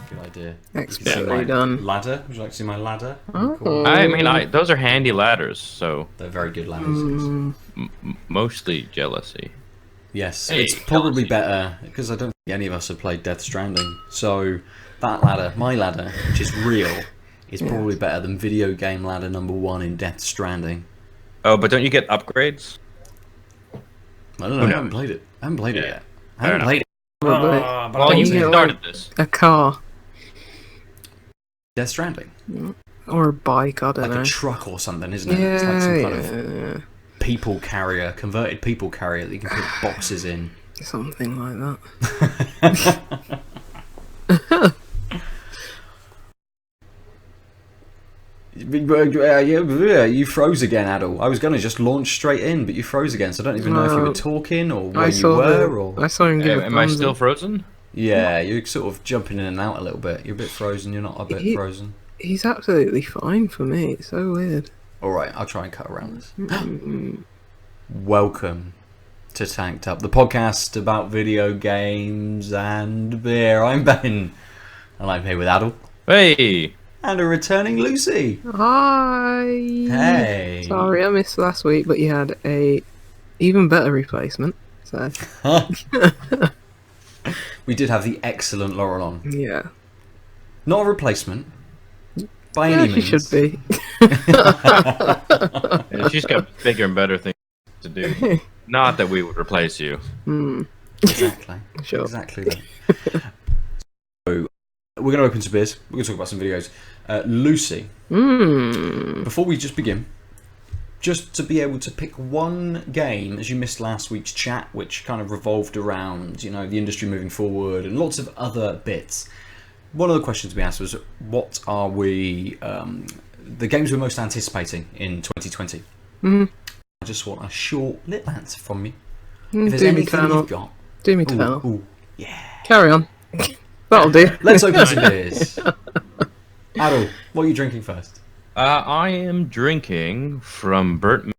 Good idea. Expertly done. Ladder. Would you like to see my ladder? Oh. Cool. I mean, those are handy ladders, so They're very good ladders. mostly jealousy. Yes, Hey, it's probably better because I don't think any of us have played Death Stranding. So that ladder, my ladder, which is real, is probably better than video game ladder #1 in Death Stranding. Oh, but don't you get upgrades? I don't know. I haven't played it. I haven't played it yet. I haven't played it. Probably. Well, you started this. A car. Death Stranding. Or a bike, I don't Like know. a truck or something, isn't it? It's like some kind of people carrier, converted people carrier that you can put boxes in. Something like that. You froze again, Aadil. I was going to just launch straight in, but you froze again, so I don't even know if you were talking or where you were. Or... I saw him give Am I still frozen? Yeah, you're sort of jumping in and out a little bit. You're a bit frozen, you're not a bit frozen. He's absolutely fine for me. It's so weird. Alright, I'll try and cut around this. Welcome to Tanked Up, the podcast about video games and beer. I'm Ben, and I'm here with Aadil. Hey! And a returning Lucy. Hi. Hey. Sorry, I missed last week, but you had a even better replacement. So we did have the excellent Laurel on. yeah, not a replacement by any means. She should be. Yeah, she's got bigger and better things to do. Not that we would replace you. Exactly. Sure. Exactly that. So we're going to open some beers. We're going to talk about some videos. Lucy, before we just begin, just to be able to pick one game, as you missed last week's chat, which kind of revolved around, you know, the industry moving forward and lots of other bits. One of the questions we asked was, what are we, the games we're most anticipating in 2020? I just want a short little answer from you. If there's anything you've got. Doom Eternal. Ooh, yeah. Carry on. That'll do. Let's open some beers. Aadil, what are you drinking first? I am drinking from Burnt.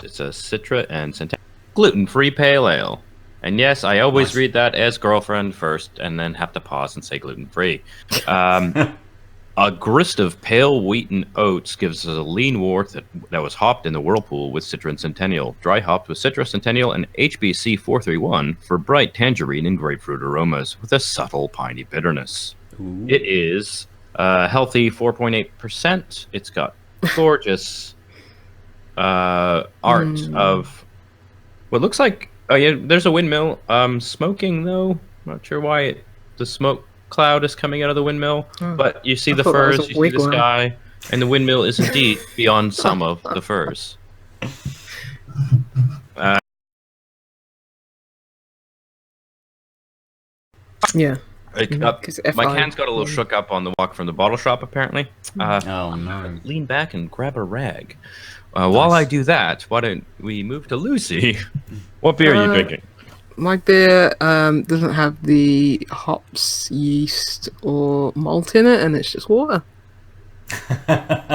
It's a Citra and Centennial gluten-free pale ale. And yes, I always read that as girlfriend first, and then have to pause and say gluten-free. A grist of pale wheaten oats gives us a lean wort that was hopped in the whirlpool with Citra and Centennial, dry hopped with Citra, Centennial, and HBC 431 for bright tangerine and grapefruit aromas with a subtle piney bitterness. Ooh. It is healthy 4.8%. It's got gorgeous art of what looks like. Oh yeah, there's a windmill. Smoking though. Not sure why the smoke cloud is coming out of the windmill, but you see the firs, you see the sky, and the windmill is indeed beyond some of the firs. Yeah. My hands got a little shook up on the walk from the bottle shop, apparently. Oh no. Lean back and grab a rag. While I do that, why don't we move to Lucy? What beer are you drinking? My beer doesn't have the hops, yeast, or malt in it, and it's just water.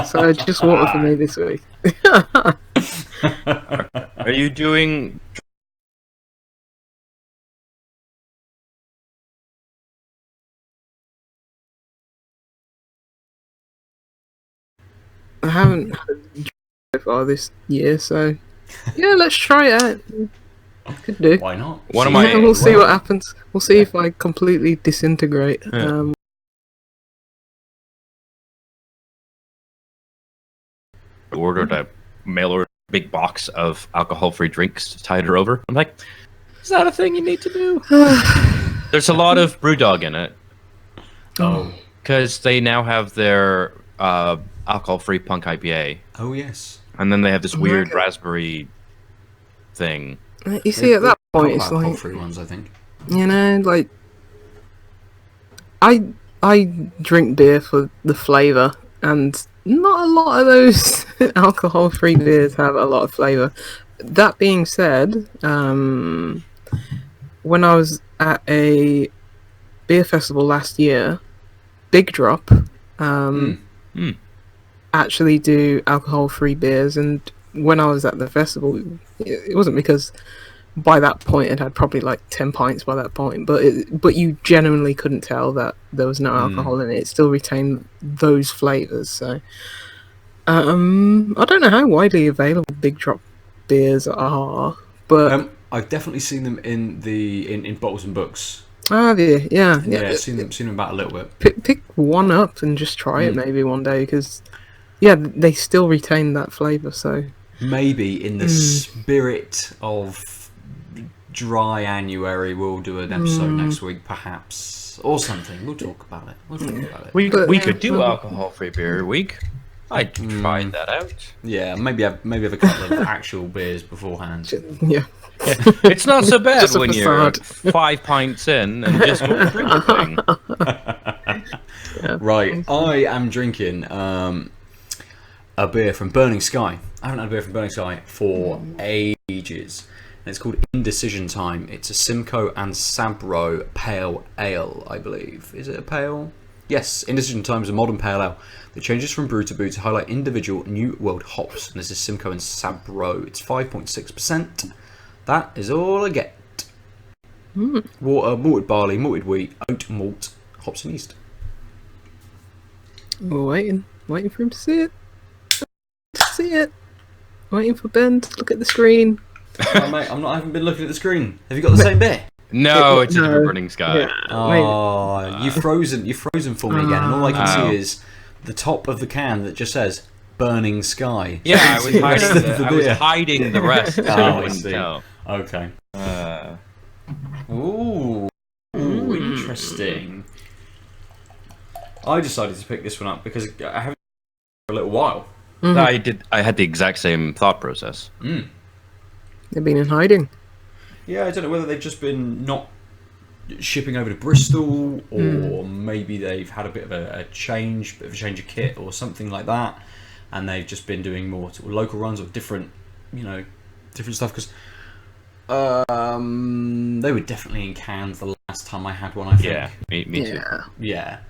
So just water for me this week. Are you doing... I haven't had so far this year, so yeah, let's try it out. Could do. Why not? We'll see what happens. We'll see if I completely disintegrate. Ordered a mail order big box of alcohol-free drinks to tide her over. I'm like, is that a thing you need to do? There's a lot of BrewDog in it. Oh. Because they now have their alcohol-free Punk IPA. Oh, yes. And then they have this weird raspberry thing. You see, at that point, it's like... alcohol-free ones, I think. You know, like... I drink beer for the flavour, and not a lot of those alcohol-free beers have a lot of flavour. That being said, when I was at a beer festival last year, Big Drop actually do alcohol-free beers, and when I was at the festival, it wasn't because by that point it had probably like 10 pints by that point, but you genuinely couldn't tell that there was no alcohol in it. It still retained those flavors. So I don't know how widely available Big Drop beers are, but I've definitely seen them in bottles and books. Yeah, seen them about a little bit. pick one up and just try it maybe one day, because they still retain that flavor. So maybe in the spirit of dry January, we'll do an episode next week, perhaps, or something. We'll talk about it. We could do alcohol-free beer week. I'd try that out. Yeah, maybe have a couple of actual beers beforehand. Yeah. It's not so bad when you're facade. 5 pints in and just won't drink a thing. Right, I am drinking a beer from Burning Sky. I haven't had a beer from Burning Sky for ages. And it's called Indecision Time. It's a Simcoe and Sabro Pale Ale, I believe. Is it a pale? Yes, Indecision Time is a modern pale ale that changes from brew to brew to highlight individual New World hops. And this is Simcoe and Sabro. It's 5.6%. That is all I get. Water, malted barley, malted wheat, oat malt, hops and yeast. We're waiting for him to see it. Waiting for Ben to look at the screen. Oh, mate, I haven't been looking at the screen. Have you got the same beer? No, it's a different Burning Sky. Yeah, Oh, you've frozen for me again, and all I can see is the top of the can that just says Burning Sky. Yeah, I was hiding the rest. I see. Tell. Okay. Ooh, interesting. I decided to pick this one up because I haven't for a little while. I had the exact same thought process. They've been in hiding. Yeah, I don't know whether they've just been not shipping over to Bristol, or maybe they've had a bit of a change of kit or something like that, and they've just been doing more sort of local runs or different stuff. Because they were definitely in cans the last time I had one. I think. Yeah, me too. Yeah.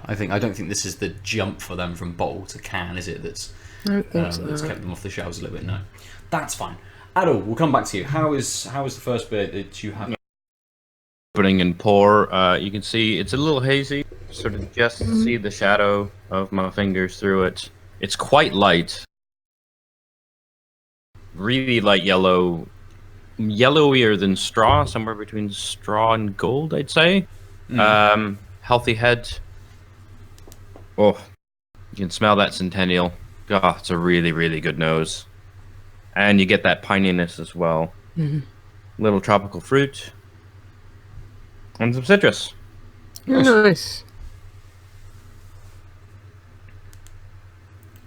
I don't think this is the jump for them from bottle to can, is it? That's kept them off the shelves a little bit. No, that's fine. Aadil, we'll come back to you. How is the first beer that you have? Opening and pour, you can see it's a little hazy. Sort of just see the shadow of my fingers through it. It's quite light, really light yellow, yellowier than straw, somewhere between straw and gold, I'd say. Healthy head. Oh, you can smell that Centennial. Oh, it's a really, really good nose. And you get that pininess as well. Little tropical fruit. And some citrus. Nice.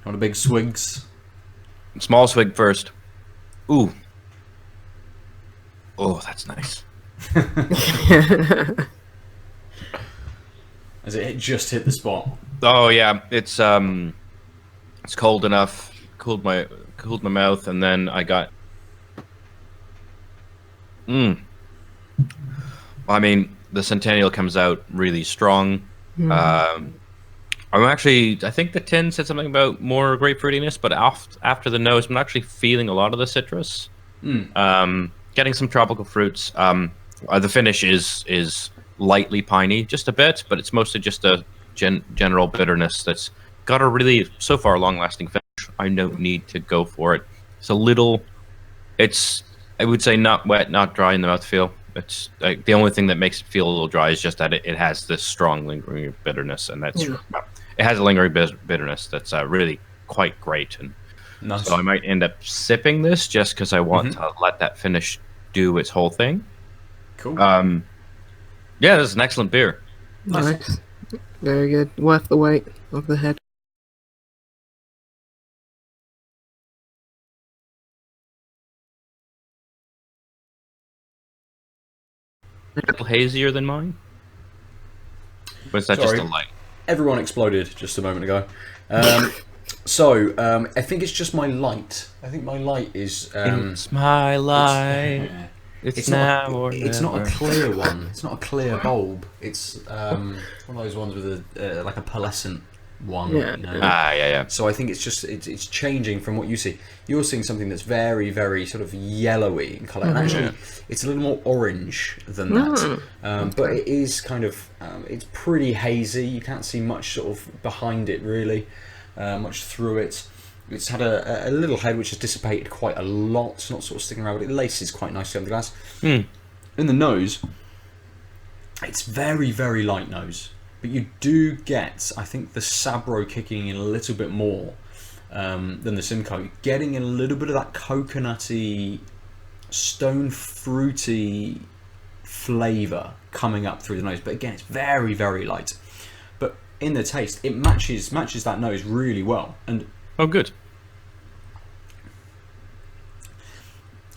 Want a big swigs? Small swig first. Ooh. Oh, that's nice. Has it just hit the spot? Oh yeah, it's cold enough. Cooled my mouth, and then I got. I mean, the Centennial comes out really strong. I think the tin said something about more grapefruitiness, but after the nose, I'm actually feeling a lot of the citrus. Getting some tropical fruits. The finish is lightly piney, just a bit, but it's mostly just a general bitterness that's got a really, so far, long-lasting finish. I don't need to go for it. I would say not wet, not dry in the mouthfeel. It's like the only thing that makes it feel a little dry is just that it has this strong lingering bitterness, and it has a lingering bitterness that's really quite great. And nice. So I might end up sipping this just because I want to let that finish do its whole thing. Cool. Yeah, this is an excellent beer. Nice. Very good. Worth the weight of the head. A little hazier than mine. Or is that Sorry. just a light? Everyone exploded just a moment ago. I think it's just my light. I think my light is. It's my light. It's now not, or it's not a never. clear one. It's not a clear bulb. It's one of those ones with like a pearlescent one. Yeah. Yeah. So I think it's changing from what you see. You're seeing something that's very, very sort of yellowy in colour, and actually it's a little more orange than that. But it is kind of it's pretty hazy. You can't see much sort of behind it really, much through it. It's had a little head which has dissipated quite a lot. It's not sort of sticking around, but it laces quite nicely on the glass. In the nose, it's very, very light nose. But you do get, I think, the Sabro kicking in a little bit more than the Simcoe. Getting a little bit of that coconutty, stone fruity flavour coming up through the nose. But again, it's very, very light. But in the taste, it matches that nose really well. And oh, good.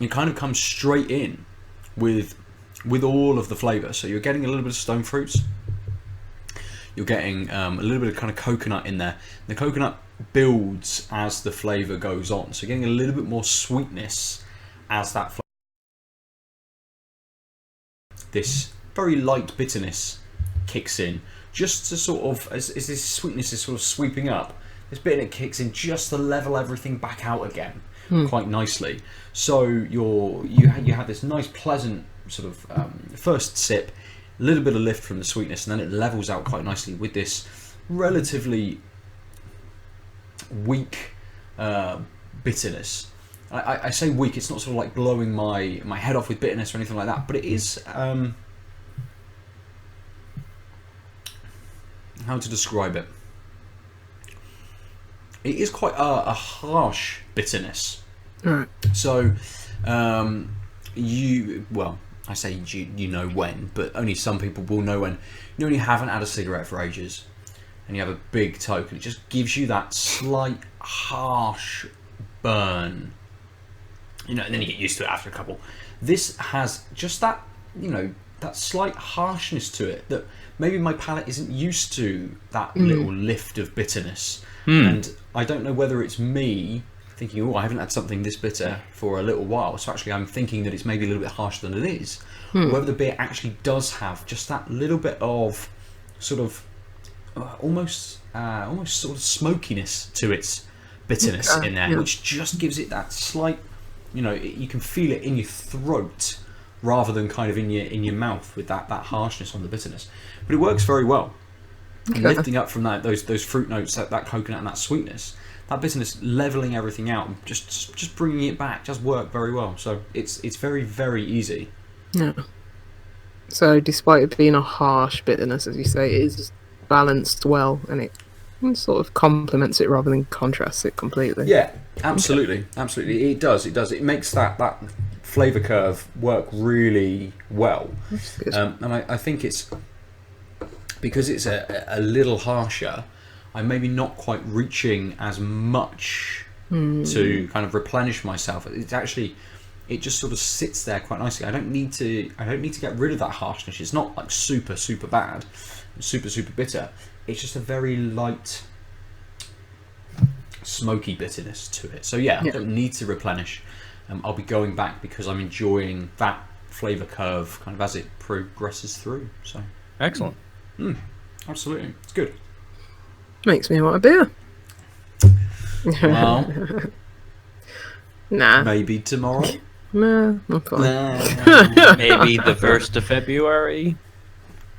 It kind of comes straight in with all of the flavour. So you're getting a little bit of stone fruits. You're getting a little bit of kind of coconut in there. The coconut builds as the flavour goes on. So you're getting a little bit more sweetness as that flavour. This very light bitterness kicks in. Just to sort of, as this sweetness is sort of sweeping up, this bitterness kicks in just to level everything back out again quite nicely. So you have this nice pleasant sort of first sip, a little bit of lift from the sweetness, and then it levels out quite nicely with this relatively weak bitterness. I say weak, it's not sort of like blowing my head off with bitterness or anything like that, but it is how to describe it? It is quite a harsh bitterness. Right. So I say you know when, but only some people will know when. You know when you haven't had a cigarette for ages and you have a big toke, and it just gives you that slight harsh burn. And then you get used to it after a couple. This has just that, that slight harshness to it that maybe my palate isn't used to, that little lift of bitterness. And I don't know whether it's me thinking, I haven't had something this bitter for a little while, so actually I'm thinking that it's maybe a little bit harsher than it is. Or whether the beer actually does have just that little bit of sort of almost sort of smokiness to its bitterness in there, which just gives it that slight, you can feel it in your throat rather than kind of in your mouth with that harshness on the bitterness. But it works very well. And lifting up from those fruit notes, that coconut and that sweetness, that bitterness, leveling everything out, just bringing it back, just work very well. So it's very, very easy. Yeah. So despite it being a harsh bitterness, as you say, it is balanced well, and it sort of complements it rather than contrasts it completely. Yeah, absolutely, absolutely. It does. It makes that flavour curve work really well. That's good. And I think it's because it's a little harsher. I'm maybe not quite reaching as much to kind of replenish myself. It's actually, it just sort of sits there quite nicely. I don't need to get rid of that harshness. It's not like super, super bad, super, super bitter. It's just a very light, smoky bitterness to it. So yeah, I don't need to replenish. I'll be going back because I'm enjoying that flavour curve kind of as it progresses through. So excellent. Absolutely, it's good. Makes me want a beer. Well, Nah. maybe tomorrow. Nah, I'm fine. Maybe the 1st of February.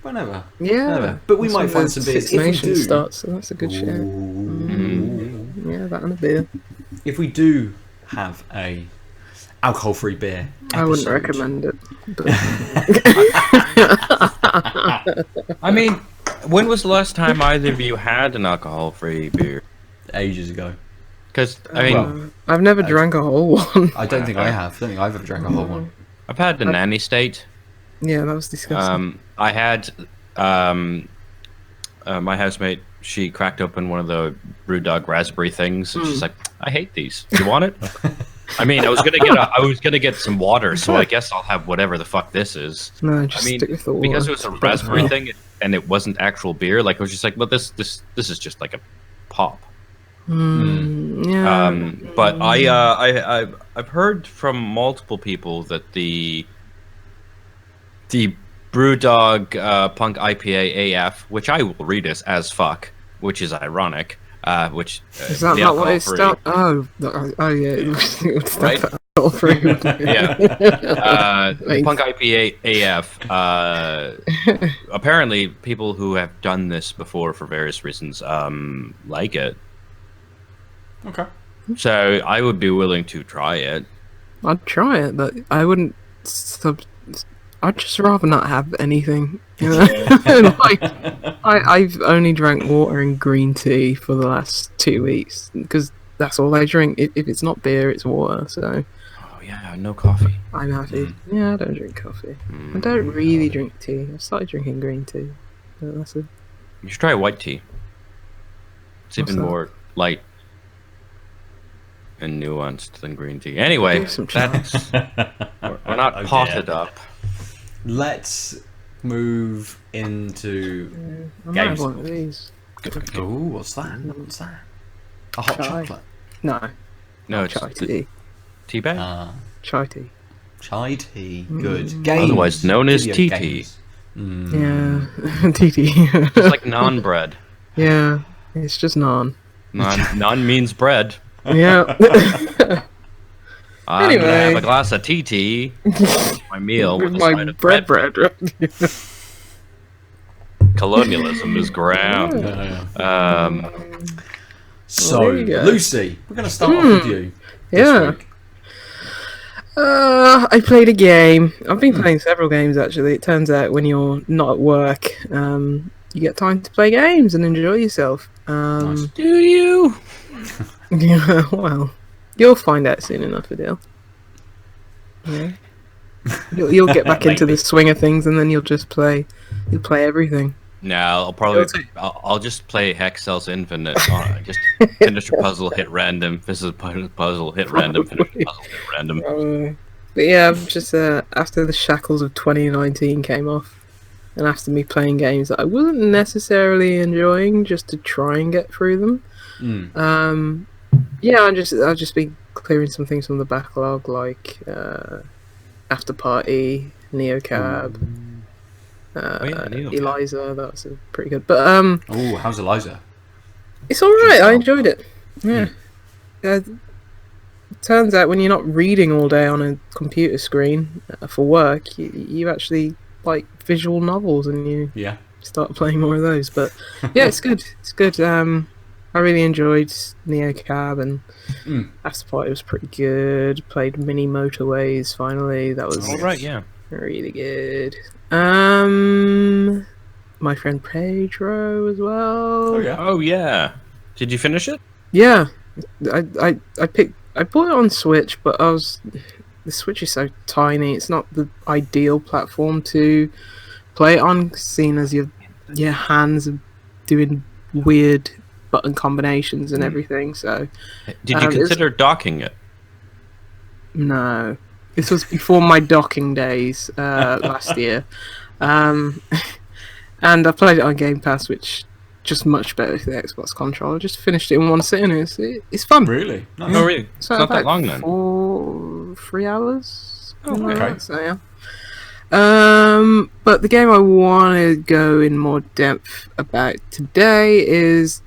Whenever. Yeah. Whenever. But we might find some beers. Six If we Nations do, starts, so that's a good shout. Yeah, that and a beer. if we do have a alcohol-free beer I wouldn't episode- recommend it. But I mean, when was the last time either of you had an alcohol-free beer? ages ago. Because, I mean, Well, I've never drank a whole one. I don't think I have. I don't think I've ever drank a whole one. I've had the nanny state. Yeah, that was disgusting. I had my housemate. She cracked open one of the BrewDog raspberry things, and she's like, "I hate these. Do you want it?" I mean, I was gonna get some water, so I guess I'll have whatever the fuck this is. No, just I mean, stick with the water. because it was a raspberry thing and it wasn't actual beer. Like I was just like, well, this is just like a pop. Yeah. But I've heard from multiple people that the BrewDog Punk IPA AF, which I will read as fuck, which is ironic. Which Is that the not what it alcohol-free- started? Oh yeah, it would Right? start all free. Yeah. Thanks. Punk IPA AF. Apparently, people who have done this before for various reasons like it. Okay. So I would be willing to try it. I'd try it, but I wouldn't. I'd just rather not have anything. You know? Like, I've only drank water and green tea for the last 2 weeks because that's all I drink. If it's not beer, it's water. So Oh yeah, no coffee. I'm happy. Yeah, I don't drink coffee. I don't really drink tea. I've started drinking green tea. But that's it. You should try white tea. It's What's even that? more light and nuanced than green tea. Anyway, Give some that's we're not Oh, potted dear. up. Let's move into I might have games. one of these. Oh, what's that? What's that? A hot Chai. chocolate. No, No, it's chai the tea. tea bag. Chai tea. Chai tea. Good. Games. Otherwise known as Video TT. games. Yeah, tea. It's like naan bread. Yeah, it's just naan. Naan means bread. Yeah. I'm gonna have Anyway. a glass of TT. My meal with a My side of bread. Colonialism is ground. So, There you go. Lucy, we're going to start off with you this Yeah. week. I played a game. I've been playing several games actually. It turns out when you're not at work, you get time to play games and enjoy yourself. Nice. Do you? Yeah, well, you'll find out soon enough, Aadil. Yeah. You'll get back into the Maybe. swing of things, and then you'll just play. You'll play everything. No, I'll probably. I'll just play Hexcel's Infinite. Just finish a puzzle, hit random. This is a puzzle, hit random. Finish a puzzle, hit random. But yeah, I'm just after the shackles of 2019 came off, and after me playing games that I wasn't necessarily enjoying, just to try and get through them. Yeah, I'll just be clearing some things from the backlog, like After Party, Neocab, Neocab. Eliza. That was pretty good. But Oh, how's Eliza? it's all right. I enjoyed it. Yeah. It turns out when you're not reading all day on a computer screen for work, you actually like visual novels, and you Yeah. start playing more of those. But yeah, it's good. It's good. I really enjoyed Neocab, and After Party was pretty good. Played Mini Motorways finally. That was All right, yeah. really good. My friend Pedro as well. Oh, yeah. Oh yeah. Did you finish it? Yeah, I bought it on Switch, but the Switch is so tiny. It's not the ideal platform to play it on, seeing as your hands are doing weird button combinations and everything. So Did you consider docking it? no, this was before my docking days last year, and I played it on Game Pass, which just much better with the Xbox controller. I just finished it in one sitting. It's fun. Really? Nice. Oh really? It's So not that about long then. 3 hours. something like okay. that, so yeah. But the game I want to go in more depth about today is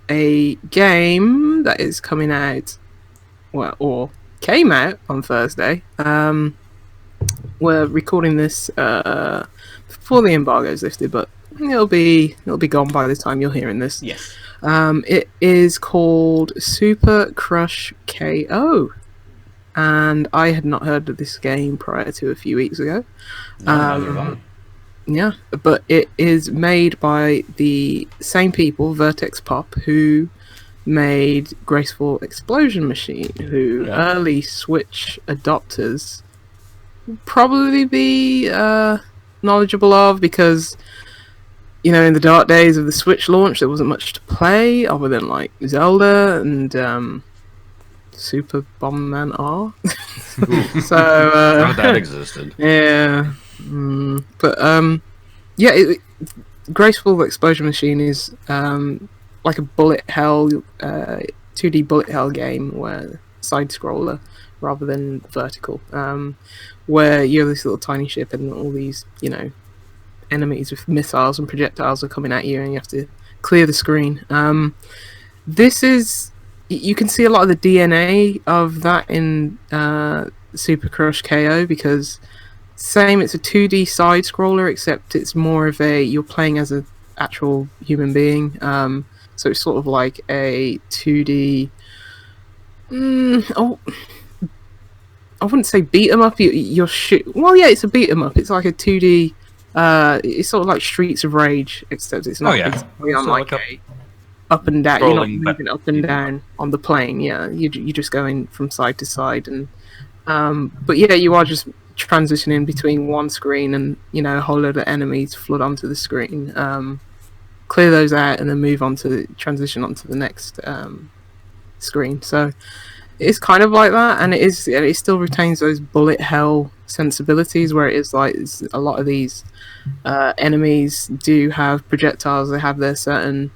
a game that is coming out, or came out on Thursday. We're recording this before the embargo's lifted, but it'll be gone by the time you're hearing this. Yes. It is called Super Crush KO, and I had not heard of this game prior to a few weeks ago. Yeah, but it is made by the same people, Vertex Pop, who made Graceful Explosion Machine, who early Switch adopters will probably be knowledgeable of, because, you know, in the dark days of the Switch launch, there wasn't much to play other than like Zelda and Super Bomberman R. So that existed. yeah. But Graceful Explosion Machine is like a bullet hell 2D bullet hell game, where side scroller rather than vertical, where you're this little tiny ship and all these, you know, enemies with missiles and projectiles are coming at you, and you have to clear the screen. This is, you can see a lot of the DNA of that in Super Crush KO, because same, it's a 2D side scroller, except it's more of a, you're playing as an actual human being. So it's sort of like a 2D. Oh, I wouldn't say beat 'em up. You're Well, yeah, it's a beat 'em up. It's like a 2D. It's sort of like Streets of Rage, except it's not exactly on like a up and down. You're not moving up and down on the plane. Yeah, you're just going from side to side, and but yeah, you are just transitioning between one screen and, you know, a whole load of enemies flood onto the screen. Clear those out and then move on to transition onto the next screen. So it's kind of like that, and it still retains those bullet hell sensibilities, where it is like a lot of these enemies do have projectiles. They have their certain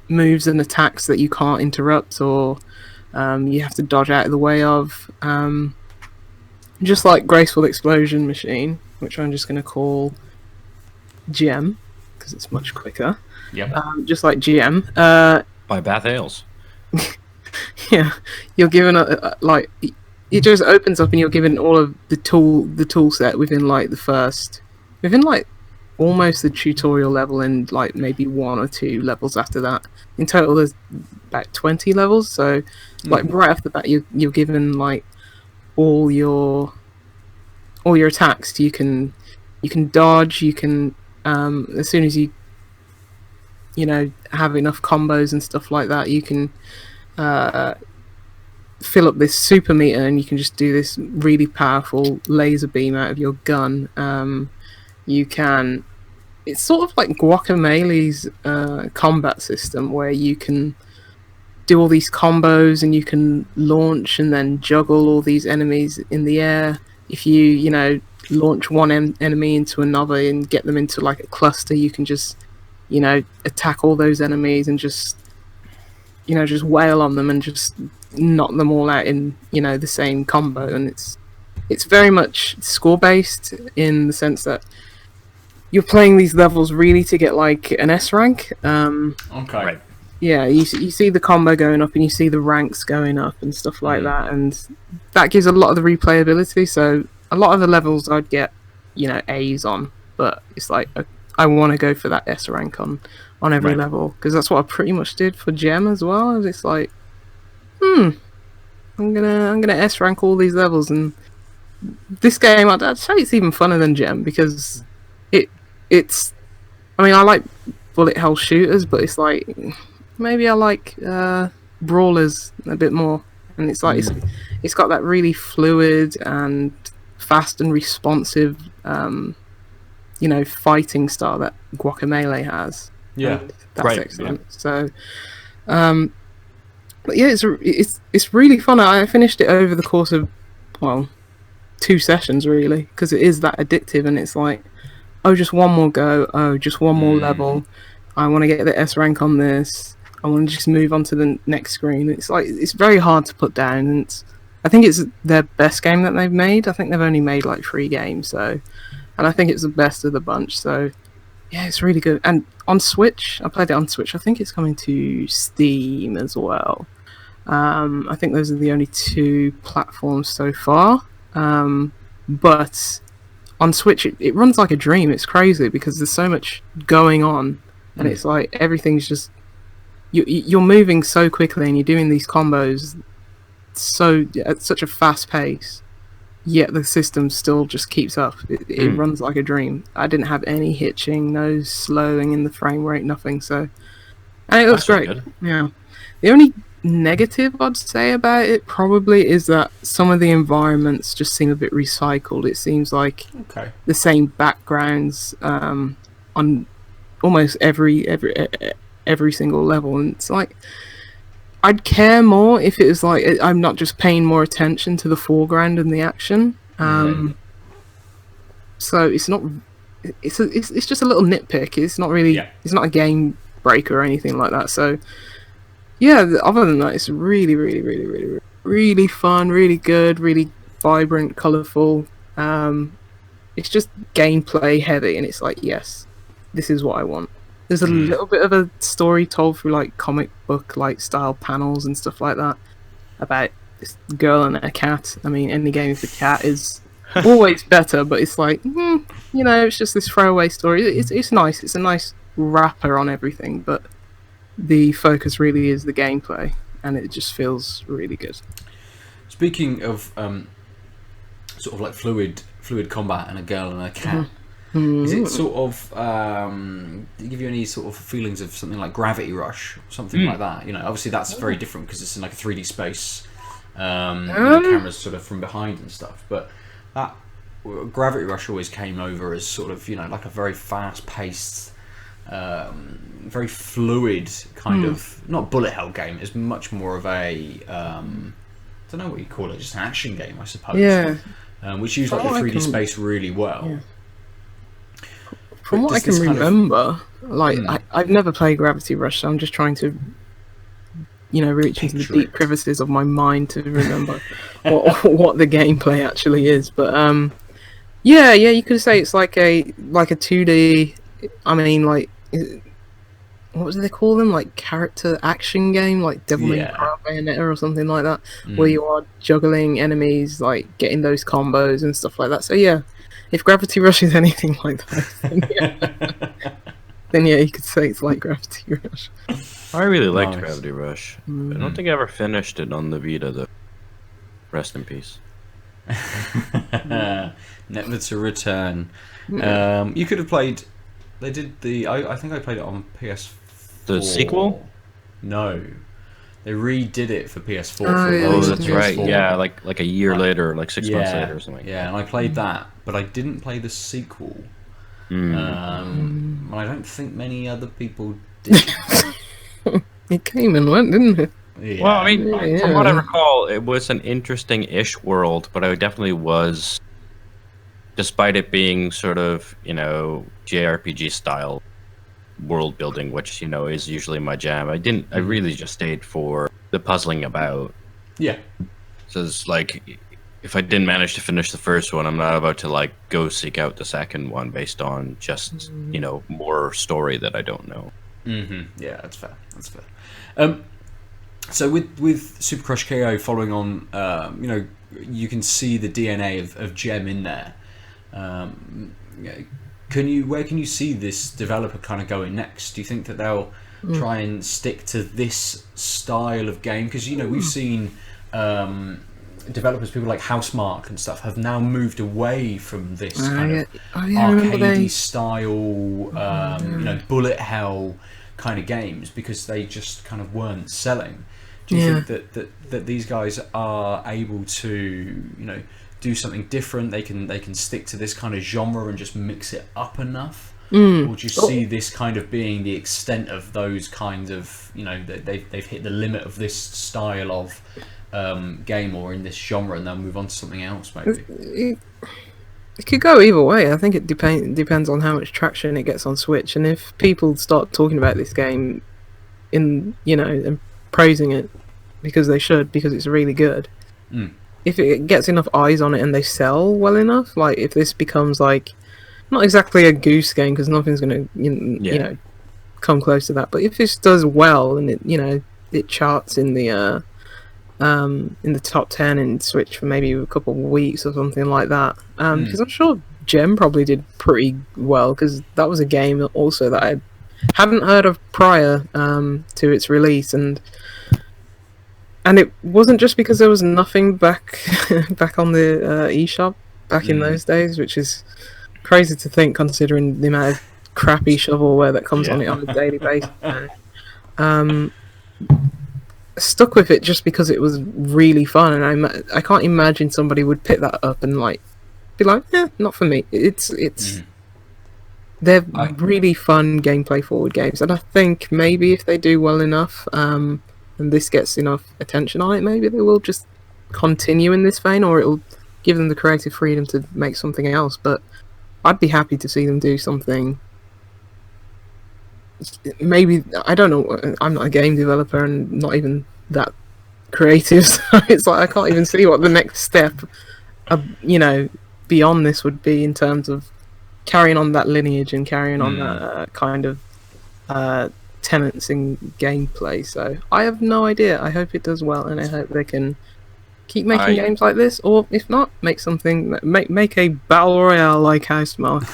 moves and attacks that you can't interrupt, or you have to dodge out of the way of. Just like Graceful Explosion Machine, which I'm just going to call GM because it's much quicker. Yep. Just like GM. By Bath Ales. Yeah, you're given like, it just opens up and you're given all of the tool set within like almost the tutorial level, and like maybe 1 or 2 levels after that. In total, there's about 20 levels. So like right off the bat, you're given like all your attacks. You can dodge. You can as soon as you know, have enough combos and stuff like that, you can fill up this super meter, and you can just do this really powerful laser beam out of your gun. You can. It's sort of like Guacameele's combat system, where you can do all these combos and you can launch and then juggle all these enemies in the air. If you know, launch one enemy into another and get them into like a cluster, you can just, you know, attack all those enemies and just, you know, just wail on them and just knock them all out in, you know, the same combo. And it's very much score based, in the sense that you're playing these levels really to get like an S rank. Okay. Right. Yeah, you see the combo going up and you see the ranks going up and stuff like that, and that gives a lot of the replayability. So a lot of the levels I'd get, you know, A's on, but it's like I want to go for that S rank on every level, because that's what I pretty much did for Gem as well. It's like, I'm gonna S rank all these levels, and this game I'd say it's even funner than Gem, because it's. I mean, I like bullet hell shooters, but it's like, maybe I like brawlers a bit more, and it's like it's got that really fluid and fast and responsive, you know, fighting style that Guacamelee has. Yeah, and that's excellent. Yeah. So, but yeah, it's really fun. I finished it over the course of 2 sessions really, because it is that addictive, and it's like, oh, just one more go. Oh, just one more level. I want to get the S rank on this. I want to just move on to the next screen. It's like, it's very hard to put down, and I think it's their best game that they've made. I think they've only made like 3 games, and I think it's the best of the bunch. So yeah, it's really good. And on Switch, I played it on Switch. I think it's coming to Steam as well. I think those are the only 2 platforms so far. But on Switch, it runs like a dream. It's crazy because there's so much going on, and it's like everything's just you're moving so quickly, and you're doing these combos at such a fast pace. Yet the system still just keeps up. It runs like a dream. I didn't have any hitching, no slowing in the frame rate, nothing. So, and it looks great. Good. Yeah. The only negative I'd say about it probably is that some of the environments just seem a bit recycled. It seems like the same backgrounds on almost every single level, and it's like, I'd care more if it was like I'm not just paying more attention to the foreground and the action. So it's not. It's just a little nitpick. It's not really. Yeah. It's not a game breaker or anything like that. So yeah. Other than that, it's really, really, really, really, really, really fun. Really good. Really vibrant, colourful. It's just gameplay heavy, and it's like, yes, this is what I want. There's a little bit of a story told through like comic book like style panels and stuff like that about this girl and a cat. I mean, any game with a cat is always better, but it's like, it's just this throwaway story. It's nice. It's a nice wrapper on everything, but the focus really is the gameplay, and it just feels really good. Speaking of sort of like fluid combat and a girl and a cat, is it sort of give you any sort of feelings of something like Gravity Rush or something like that? Obviously that's very different because it's in like a 3D space, the camera's sort of from behind and stuff, but that Gravity Rush always came over as sort of like a very fast-paced, very fluid kind of, not bullet hell game. It's much more of a I don't know what you call it, just an action game, I suppose. Yeah. Which used like the 3D space really well. Yeah. From what I can remember, I've never played Gravity Rush, so I'm just trying to, reach into the deep crevices of my mind to remember what the gameplay actually is. But yeah, you could say it's like a 2D. I mean, like, what do they call them? Like character action game, like Devil May Cry Bayonetta or something like that, where you are juggling enemies, like getting those combos and stuff like that. So yeah, if Gravity Rush is anything like that, then yeah, you could say it's like Gravity Rush. I really liked Gravity Rush. I don't think I ever finished it on the Vita, though. Rest in peace. Never to return. You could have played. They did I think I played it on PS4. The sequel? No, they redid it for PS4. Oh, that's right. Yeah, like a year later, like 6 months later or something. Yeah, and I played that, but I didn't play the sequel. And I don't think many other people did. It came and went, didn't it? Yeah. Well, I mean, from what I recall, it was an interesting-ish world, but it definitely was, despite it being sort of, JRPG style world building, which, is usually my jam. I really just stayed for the puzzling about. Yeah. So it's like, if I didn't manage to finish the first one, I'm not about to like go seek out the second one based on just, more story that I don't know. Yeah, that's fair. So with Super Crush KO following on, you can see the DNA of Gem in there. Where can you see this developer kind of going next? Do you think that they'll try and stick to this style of game? Because we've seen developers, people like Housemarque and stuff, have now moved away from this kind of arcadey style, bullet hell kind of games because they just kind of weren't selling. Do you think that these guys are able to do something different? They can stick to this kind of genre and just mix it up enough, or do you see this kind of being the extent of those kinds of they've hit the limit of this style of game or in this genre and they'll move on to something else maybe? It could go either way. I think it depends on how much traction it gets on Switch, and if people start talking about this game and praising it because they should, because it's really good. If it gets enough eyes on it and they sell well enough, like if this becomes like not exactly a goose game because nothing's gonna come close to that, but if this does well and it charts in the top 10 in Switch for maybe a couple of weeks or something like that, because I'm sure Gem probably did pretty well because that was a game also that I hadn't heard of prior to its release, and it wasn't just because there was nothing back on the eShop back in those days, which is crazy to think considering the amount of crappy shovelware that comes on it on a daily basis. Stuck with it just because it was really fun, and I can't imagine somebody would pick that up and like be like, yeah, not for me. They're really fun gameplay forward games, and I think maybe if they do well enough, and this gets enough attention on it, maybe they will just continue in this vein, or it'll give them the creative freedom to make something else. But I'd be happy to see them do something. Maybe, I don't know, I'm not a game developer and not even that creative, so it's like I can't even see what the next step beyond this would be in terms of carrying on that lineage and carrying on that kind of tenets in gameplay. So I have no idea. I hope it does well, and I hope they can keep making games like this, or if not, make something make a battle royale like Housemarque.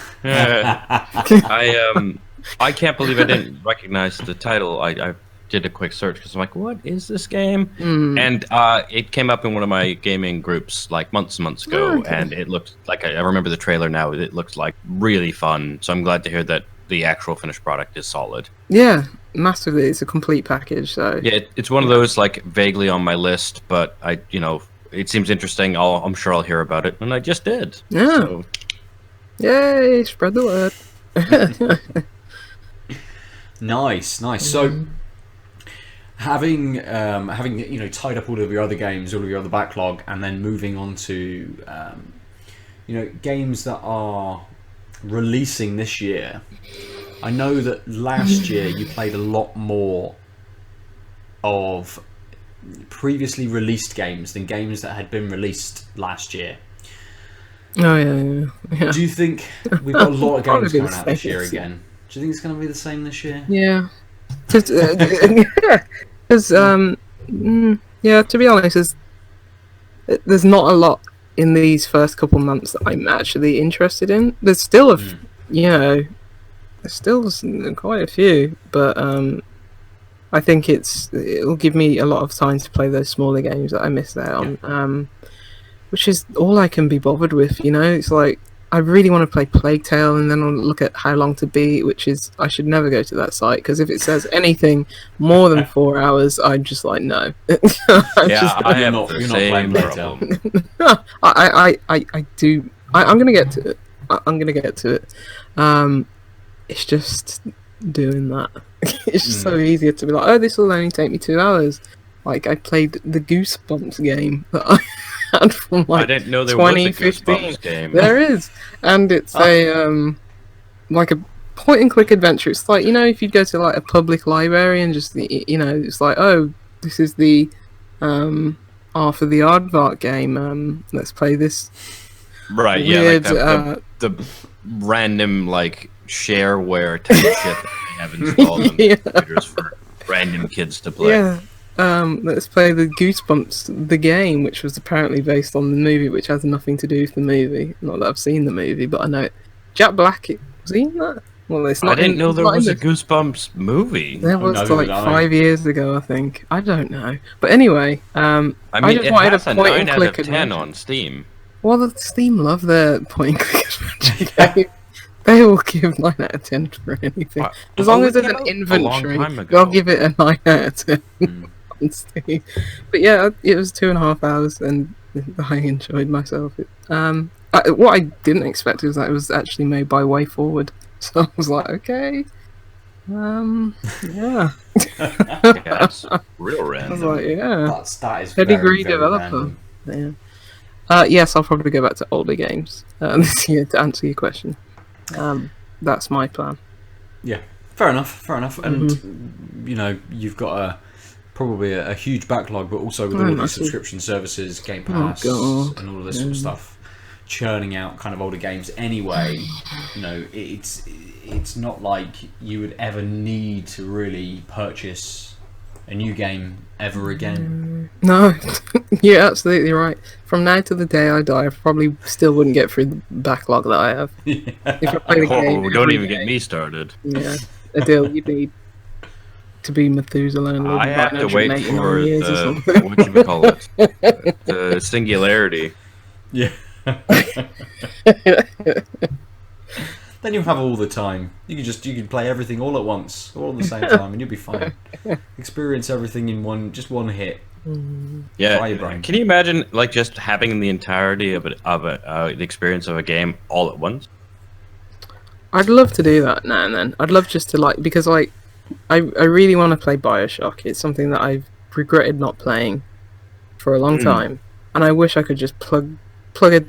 I can't believe I didn't recognize the title. I did a quick search because I'm like, what is this game? And it came up in one of my gaming groups like months ago, and it looked like I remember the trailer now. It looked like really fun. So I'm glad to hear that the actual finished product is solid. Yeah, massively. It's a complete package. So yeah, it's one of those like vaguely on my list, but it seems interesting. I'm sure I'll hear about it, and I just did. Yeah. So. Yay! Spread the word. Nice. So, having tied up all of your other games, all of your other backlog, and then moving on to games that are releasing this year. I know that last year you played a lot more of previously released games than games that had been released last year. Oh yeah. Do you think we've got a lot of games coming out this year again? Do you think it's going to be the same this year? Yeah. Because to be honest, there's not a lot in these first couple months that I'm actually interested in. There's still there's still quite a few, but I think it'll give me a lot of time to play those smaller games that I missed out on, which is all I can be bothered with. It's like I really want to play Plague Tale, and then I'll look at How Long to Beat, which is I should never go to that site because if it says anything more than 4 hours, I'm just like no. You're not playing Plague Tale. I do. I'm gonna get to it. I'm gonna get to it. It's just doing that. It's just so easier to be like, oh, this will only take me 2 hours. Like I played the Goosebumps game that I had from like I didn't know there 2015. was a Goosebumps game. There is, and it's a like a point and click adventure. It's like if you'd go to like a public library and just it's like, oh, this is the Arthur the Aardvark game. Let's play this. Right. Weird, like the random like shareware type shit that they have installed on computers for random kids to play. Yeah. Let's play the Goosebumps, the game, which was apparently based on the movie, which has nothing to do with the movie. Not that I've seen the movie, but I know it. Jack Black, was he in that? Well, it's not. I didn't know there was a Goosebumps movie. There was like 5 years ago, I think. I don't know, but anyway, I mean, just it wanted has a a point 9 and out click of 10 adventure. on Steam. Well, the Steam love their point and click adventure game. They will give 9 out of 10 for anything. As long as there's an inventory, they'll give it a 9 out of 10 on Steam. But yeah, it was 2.5 hours and I enjoyed myself. What I didn't expect was that it was actually made by Way Forward. So I was like, okay. Yeah. That's real random. I was like, yeah. That is Pedigree very, very developer. random. Yeah. Yes, I'll probably go back to older games this year to answer your question. That's my plan. Yeah, fair enough. And you've got probably a huge backlog, but also with all of the subscription services, Game Pass, and all of this sort of stuff, churning out kind of older games anyway. It's not like you would ever need to really purchase a new game ever again. No, you're absolutely right. From now to the day I die, I probably still wouldn't get through the backlog that I have. If I played a game don't even get me started. Yeah, Aadil, you need to be Methuselah. And I have to wait for years or the something. the singularity. Yeah. Then you'll have all the time. You can play everything all at once, all at the same time, and you'll be fine. Experience everything in one hit. Yeah. Fry your brain. Can you imagine like just having the entirety of the experience of a game all at once? I'd love to do that now and then. I'd love just to because I really want to play BioShock. It's something that I've regretted not playing for a long time, and I wish I could just plug a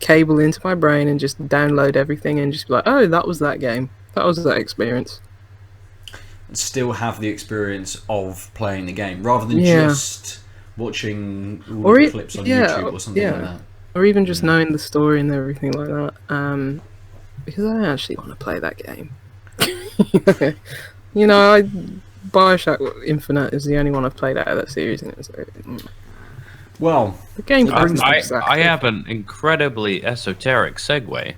cable into my brain and just download everything and just be like, oh, that was that game, that was that experience. Still have the experience of playing the game rather than just watching all the clips on YouTube or something like that, or even just knowing the story and everything like that. Because I don't actually want to play that game. You know, Bioshock Infinite is the only one I've played out of that series, and Well, the game brings me I have an incredibly esoteric segue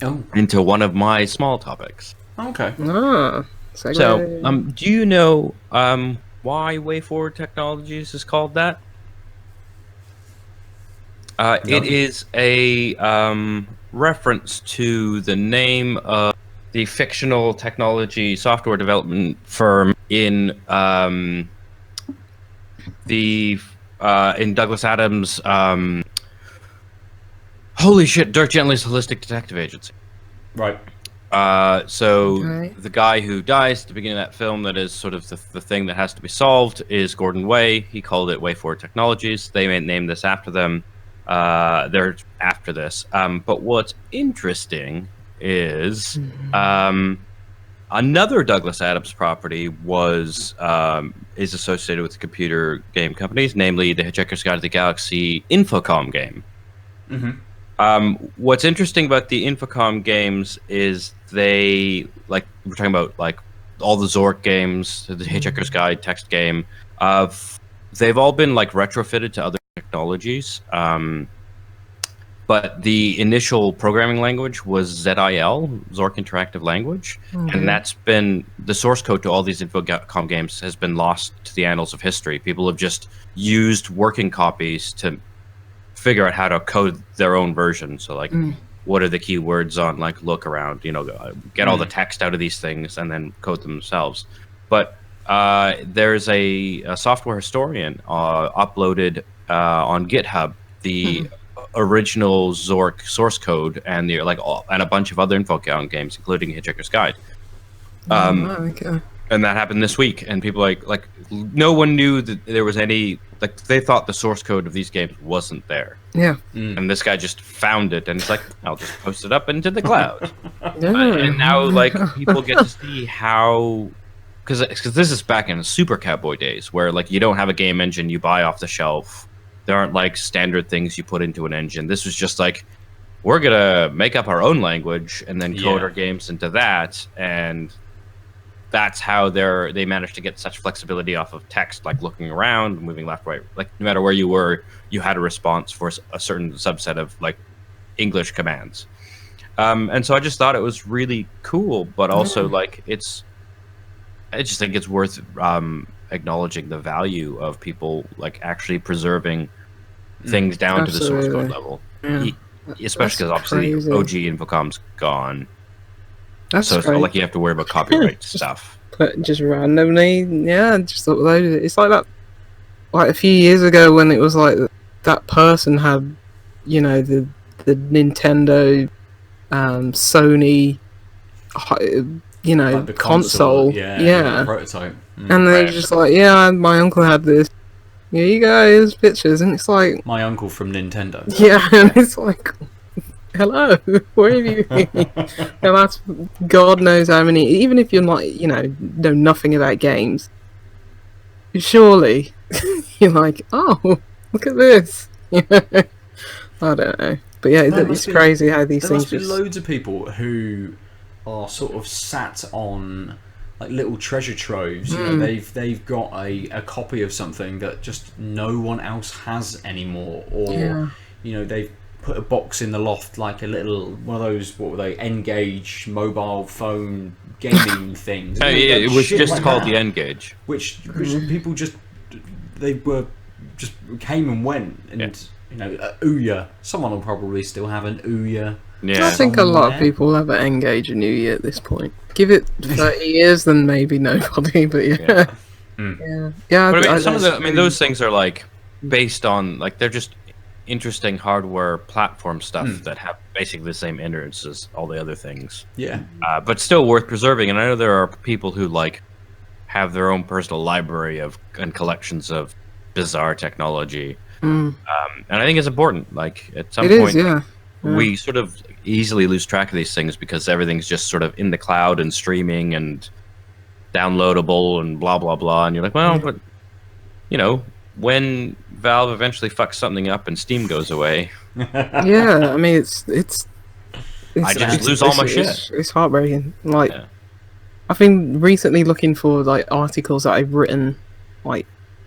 oh, into one of my small topics. okay. Ah, So, do you know why WayForward Technologies is called that? No. It is a reference to the name of the fictional technology software development firm in Douglas Adams' holy shit, Dirk Gently's Holistic Detective Agency. Right. Okay. The guy who dies at the beginning of that film, that is sort of the thing that has to be solved, is Gordon Way. He called it WayForward Technologies. They may name this after them. They're after this. But what's interesting is another Douglas Adams property is associated with computer game companies, namely the Hitchhiker's Guide to the Galaxy Infocom game. What's interesting about the Infocom games is we're talking about like all the Zork games, the Hitchhiker's Guide text game. They've all been like retrofitted to other technologies. But the initial programming language was ZIL, Zork Interactive Language, and that's been the source code to all these Infocom games has been lost to the annals of history. People have just used working copies to figure out how to code their own version. So like, what are the keywords on like look around? Get all the text out of these things and then code them themselves. But there's a software historian uploaded on GitHub the original Zork source code and and a bunch of other Infocom games, including Hitchhiker's Guide. Okay. And that happened this week, and people like no one knew that there was any, like, they thought the source code of these games wasn't there. Yeah. And this guy just found it, and it's like, I'll just post it up into the cloud. Yeah. And now like people get to see how, because this is back in the Super Cowboy days, where like you don't have a game engine you buy off the shelf. There aren't like standard things you put into an engine. This was just like, we're gonna make up our own language and then code our games into that, and that's how they managed to get such flexibility off of text, like looking around, moving left, right. Like no matter where you were, you had a response for a certain subset of like English commands. And so I just thought it was really cool, but also like I just think it's worth acknowledging the value of people like actually preserving things down to the source code level. Yeah. Especially because obviously crazy. OG Infocom's gone. That's So it's not like you have to worry about copyright stuff. But just randomly, just uploaded it. It's like that, like a few years ago when it was like that person had, the Nintendo, Sony, Like the console. the prototype. And they're just like, my uncle had this. Here you go, here's pictures. And it's like, My uncle from Nintendo. and it's like, hello, where have you been? And that's God knows how many. Even if you're not, know nothing about games, surely you're like, oh, look at this. I don't know, but it's crazy how these There things must be just. loads of people who are sort of sat on like little treasure troves. They've got a copy of something that just no one else has anymore, or they've put a box in the loft, like a little one of those, what were they, N-Gage mobile phone gaming things. It was just like called that, the N-Gage. which people just came and went, and Ouya. Someone will probably still have an Ouya. Yeah. I think a lot of somewhere. people have an N-Gage in New Year at this point. Give it 30 years, then maybe nobody. But Yeah. yeah. But those things are like based on, like, they're just interesting hardware platform stuff that have basically the same innards as all the other things. Yeah. But still worth preserving. And I know there are people who like have their own personal library and collections of bizarre technology. And I think it's important. Like at some point, we sort of easily lose track of these things because everything's just sort of in the cloud and streaming and downloadable and blah blah blah. And you're like, well, but when Valve eventually fucks something up and Steam goes away, I mean, it's I just lose all my shit. It's heartbreaking. Like, I've been recently looking for like articles that I've written like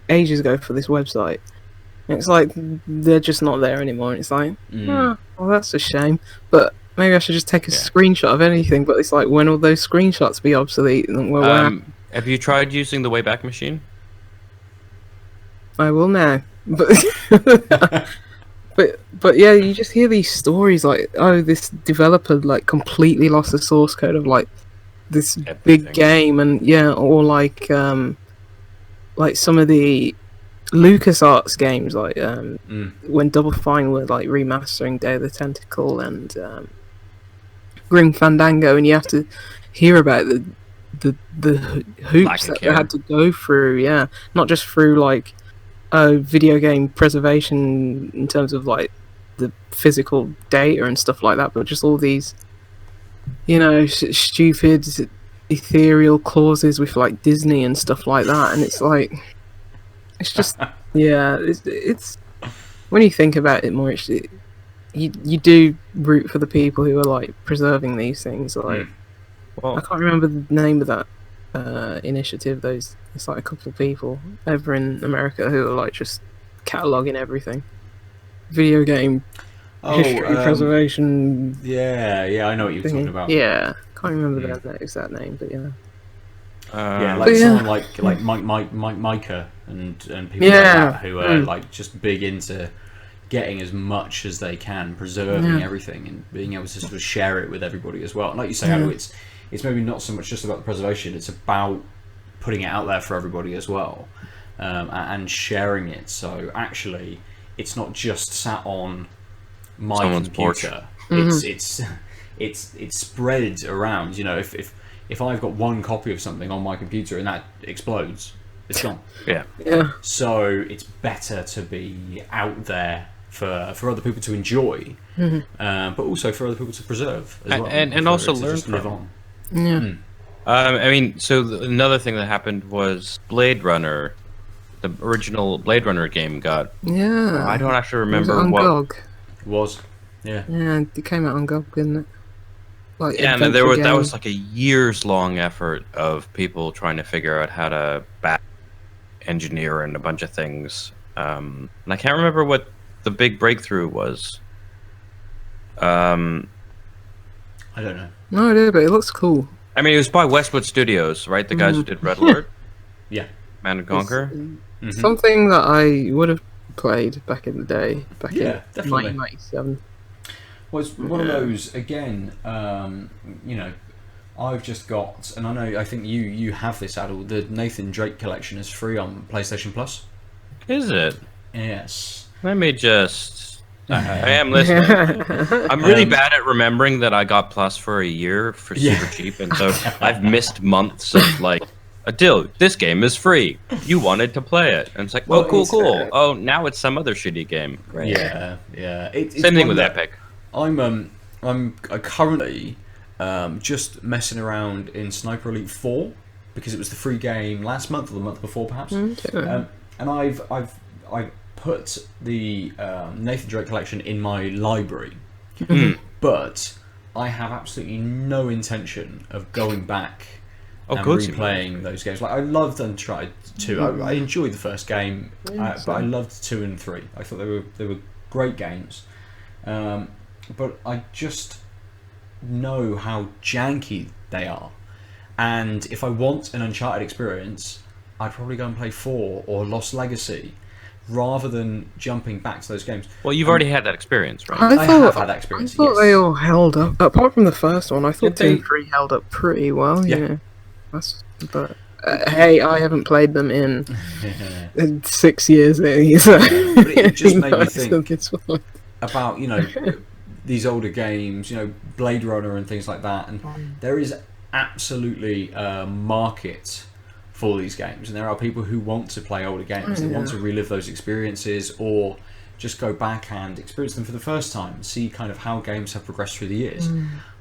ages ago for this website. And it's like they're just not there anymore. It's like, well, that's a shame. But maybe I should just take a screenshot of anything. But it's like, when will those screenshots be obsolete? And have you tried using the Wayback Machine? I will now. But yeah, you just hear these stories like, oh, this developer like completely lost the source code of like this big game, and or like some of the LucasArts games, like when Double Fine were like remastering Day of the Tentacle and Grim Fandango, and you have to hear about the hoops that they had to go through. Yeah, not just through like video game preservation in terms of like the physical data and stuff like that, but just all these, stupid ethereal clauses with like Disney and stuff like that, and it's like, it's just it's when you think about it more, you do root for the people who are like preserving these things. Like, I can't remember the name of that initiative. It's like a couple of people over in America who are like just cataloging everything, video game history preservation. Yeah, I know what you're talking about. Yeah, can't remember that exact name, but yeah. Someone like Mike Micah and people like that who are like just big into getting as much as they can, preserving everything, and being able to sort of share it with everybody as well. And like you say, Aadil, it's maybe not so much just about the preservation; it's about putting it out there for everybody as well, and sharing it. So actually, it's not just sat on my someone's computer. Porch. It's spread around. If I've got one copy of something on my computer and that explodes, it's gone. Yeah. So it's better to be out there for other people to enjoy, but also for other people to preserve as well, and also learn from. Live on. Yeah. Another thing that happened was Blade Runner, the original Blade Runner game got. Yeah. I don't actually remember on what GOG. It was. Yeah. Yeah, it came out on GOG, didn't it? Like, and that was like a years-long effort of people trying to figure out how to back engineer and a bunch of things. And I can't remember what the big breakthrough was. I don't know. No idea, but it looks cool. I mean, it was by Westwood Studios, right? The guys who did Red Alert. Yeah. Man and Conquer. Something that I would have played back in the day, back in definitely. 1997. Well, it's one of those, again, I've just got, and I think you have this, Aadil, the Nathan Drake collection is free on PlayStation Plus. Is it? Yes. Let me just... I am listening. I'm really bad at remembering that I got Plus for a year for super cheap, and so I've missed months of like, Aadil, this game is free. You wanted to play it, and it's like, cool. Oh, now it's some other shitty game. Great. Yeah. Same thing with Epic. I'm currently just messing around in Sniper Elite 4 because it was the free game last month or the month before, perhaps. And I've put the Nathan Drake collection in my library, but I have absolutely no intention of going back and replaying those games. Like, I loved Uncharted 2. I enjoyed the first game, but I loved 2 and 3. I thought they were great games. But I just know how janky they are, and if I want an Uncharted experience, I'd probably go and play 4 or Lost Legacy rather than jumping back to those games. Well, you've already had that experience, right? I have had that experience. I thought they all held up, apart from the first one. I thought 2 and 3 held up pretty well. Yeah. But hey, I haven't played them in 6 years. So but it just made me think about these older games, Blade Runner and things like that, and there is absolutely a market for these games, and there are people who want to play older games. They want to relive those experiences, or just go back and experience them for the first time and see kind of how games have progressed through the years.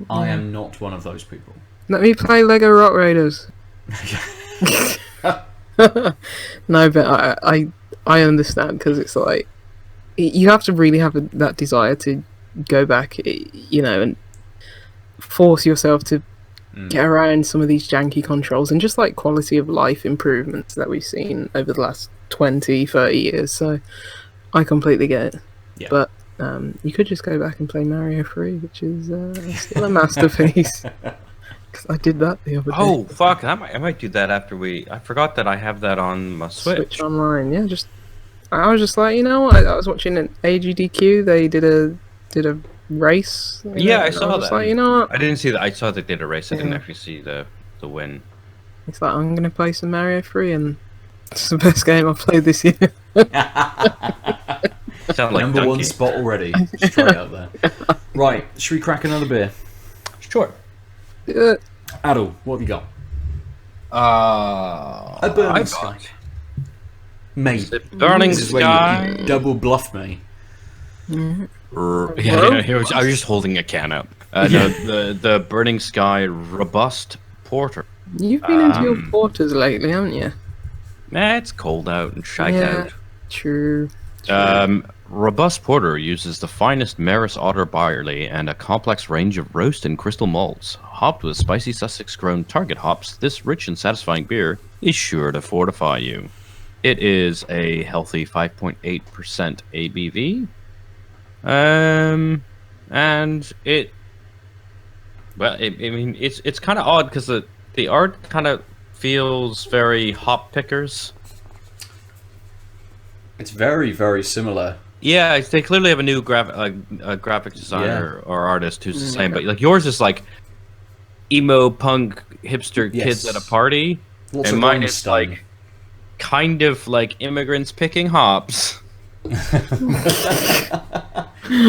I am not one of those people. Let me play Lego Rock Raiders. No, but I understand, because it's like you have to really have that desire to go back, and force yourself to get around some of these janky controls and just like quality of life improvements that we've seen over the last 20, 30 years. So I completely get it. Yeah. But you could just go back and play Mario 3, which is still a masterpiece. Because I did that the other day. Oh fuck! I might do that after I forgot that I have that on my Switch. Online. Yeah, I was just like, you know what? I was watching an AGDQ. They did a race. Yeah, I saw that. Like, you know what? I didn't see that. I saw they did a race. I didn't actually see the win. It's like, I'm gonna play some Mario 3, and it's the best game I've played this year. Sound like Number Donkey. one spot already, straight up there. Right, should we crack another beer? Sure. Aadil, what have you got? A Burning Sky. Mate, Burning this is where Sky. you double bluff me. Yeah, I was just holding a can up. No, the Burning Sky Robust Porter. You've been into your porters lately, haven't you? Nah, it's cold out and shite out. True. Robust Porter uses the finest Maris Otter barley and a complex range of roast and crystal malts. Hopped with spicy Sussex-grown target hops, this rich and satisfying beer is sure to fortify you. It is a healthy 5.8% ABV. And it... Well, I mean, it's kind of odd because the art kind of feels very hop pickers. It's very, very similar. Yeah, they clearly have a new graphic designer or artist who's the same, but like yours is like emo punk hipster kids at a party, Lots and of mine is rhinestone. like kind of like immigrants picking hops. You know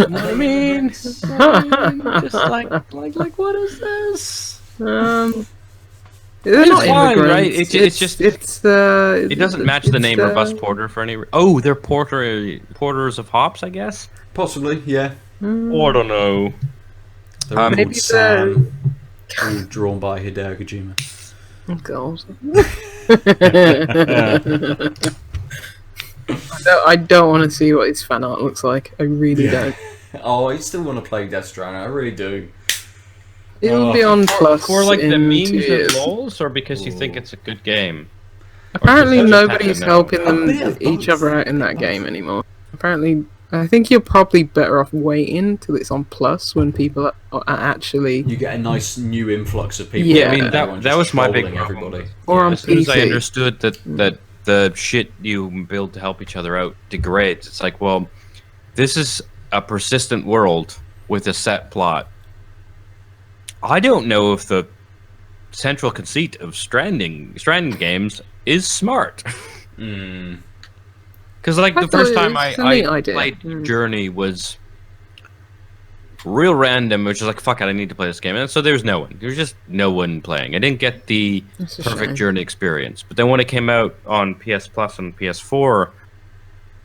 what I mean? Just like what is this? They're It's not fine, immigrants. right? It's just it doesn't match the name Robust Porter for any. Oh, they're porters of hops, I guess. Possibly, yeah. Oh, I don't know. They're all maybe called Sam, all drawn by Hideo Kojima. Oh god. I don't want to see what his fan art looks like. I really don't. Oh, I still want to play Death Stranding. I really do. It'll be on Plus For like the in memes 2 and years. lols, or because you think it's a good game? Apparently Or just nobody's happen now? helping A bit them of each both. other out in that game anymore. Apparently, I think you're probably better off waiting till it's on Plus when people are actually... You get a nice new influx of people. Yeah, I mean, Everyone that just was my big trolling problem. everybody. Or on As soon as I PC. understood that the shit you build to help each other out degrades, it's like, well, this is a persistent world with a set plot. I don't know if the central conceit of Stranding games is smart. Because like I the first thought it time was a I neat idea. played Journey was real random, which is like, fuck it, I need to play this game. And so there's no one. There's just no one playing. I didn't get the That's a perfect shame. Journey experience. But then when it came out on PS Plus and PS4,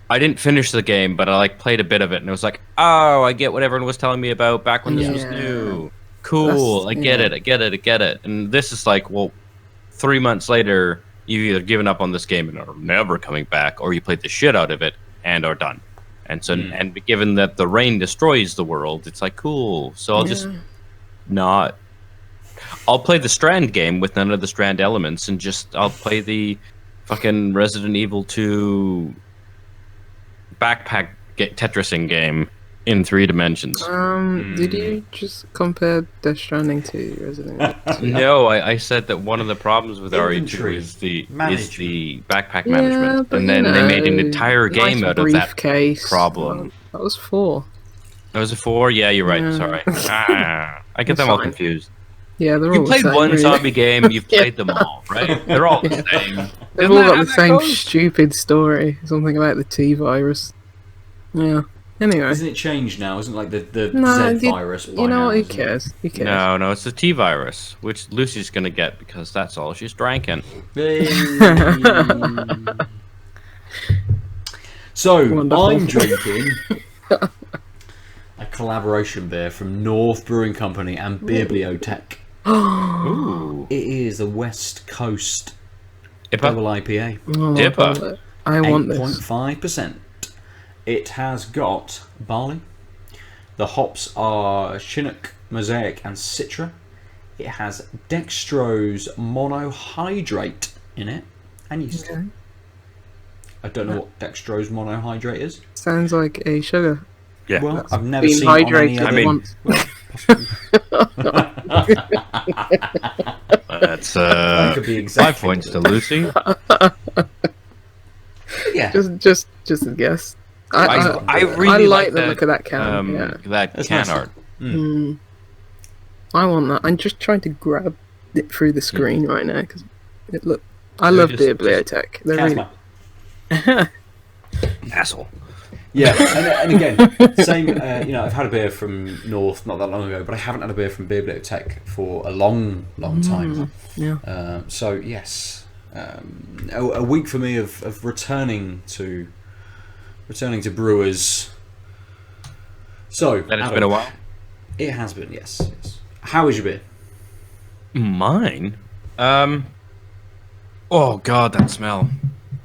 I didn't finish the game, but I like played a bit of it, and it was like, oh, I get what everyone was telling me about back when this was Yeah. new. Cool, That's- I get it. And this is like, well, 3 months later, you've either given up on this game and are never coming back, or you played the shit out of it and are done. And so, and given that the rain destroys the world, it's like, cool. So I'll just not. I'll play the Strand game with none of the Strand elements, and I'll play the fucking Resident Evil 2 backpack Tetrising game in 3 dimensions. Did you just compare Death Stranding to Resident Evil 2? No, I said that one of the problems with Inventory RE2 is the management. backpack Yeah, management, but and you then they made an know, entire game nice out of that briefcase. problem. That was 4. That was a 4. Yeah, you're right. Yeah. Sorry, I get It's them all fine. confused. Yeah, they're all You the played same, one really. zombie game, you've played them all, right? They're all the same. They've Isn't all that got how the that same goes? stupid story. Something about the T-virus. Yeah. Anyway. Isn't it changed now? Isn't it like the No, Z virus? you know what? Who isn't it? cares? Who cares? No, it's the T virus, which Lucy's gonna get because that's all she's drinking. Hey. So Wonderful. I'm drinking a collaboration beer from North Brewing Company and Beerbliotek. Ooh, It is a West Coast Ipa? double IPA, Oh my Dipper. God. I want this. 8.5%. It has got barley. The hops are Chinook, Mosaic, and Citra. It has dextrose monohydrate in it and yeast. Okay. I don't know what dextrose monohydrate is. Sounds like a sugar. Yeah. Well, I've never Being seen it on any hydrated other. once. Well, possibly. That's That could be exactly 5 points to what it Lucy. Yeah. Just a guess. I really I like the that, look of that can. Yeah. That That's can nice. art. I want that. I'm just trying to grab it through the screen right now because it look. I love Beerbliotek. They're really. Casma. Asshole. Yeah, and again, same. I've had a beer from North not that long ago, but I haven't had a beer from Beerbliotek for a long time. Yeah. So yes, a week for me of returning to brewers. So That has been a while. It has been, yes. How is your beer? Mine? Oh god, that smell.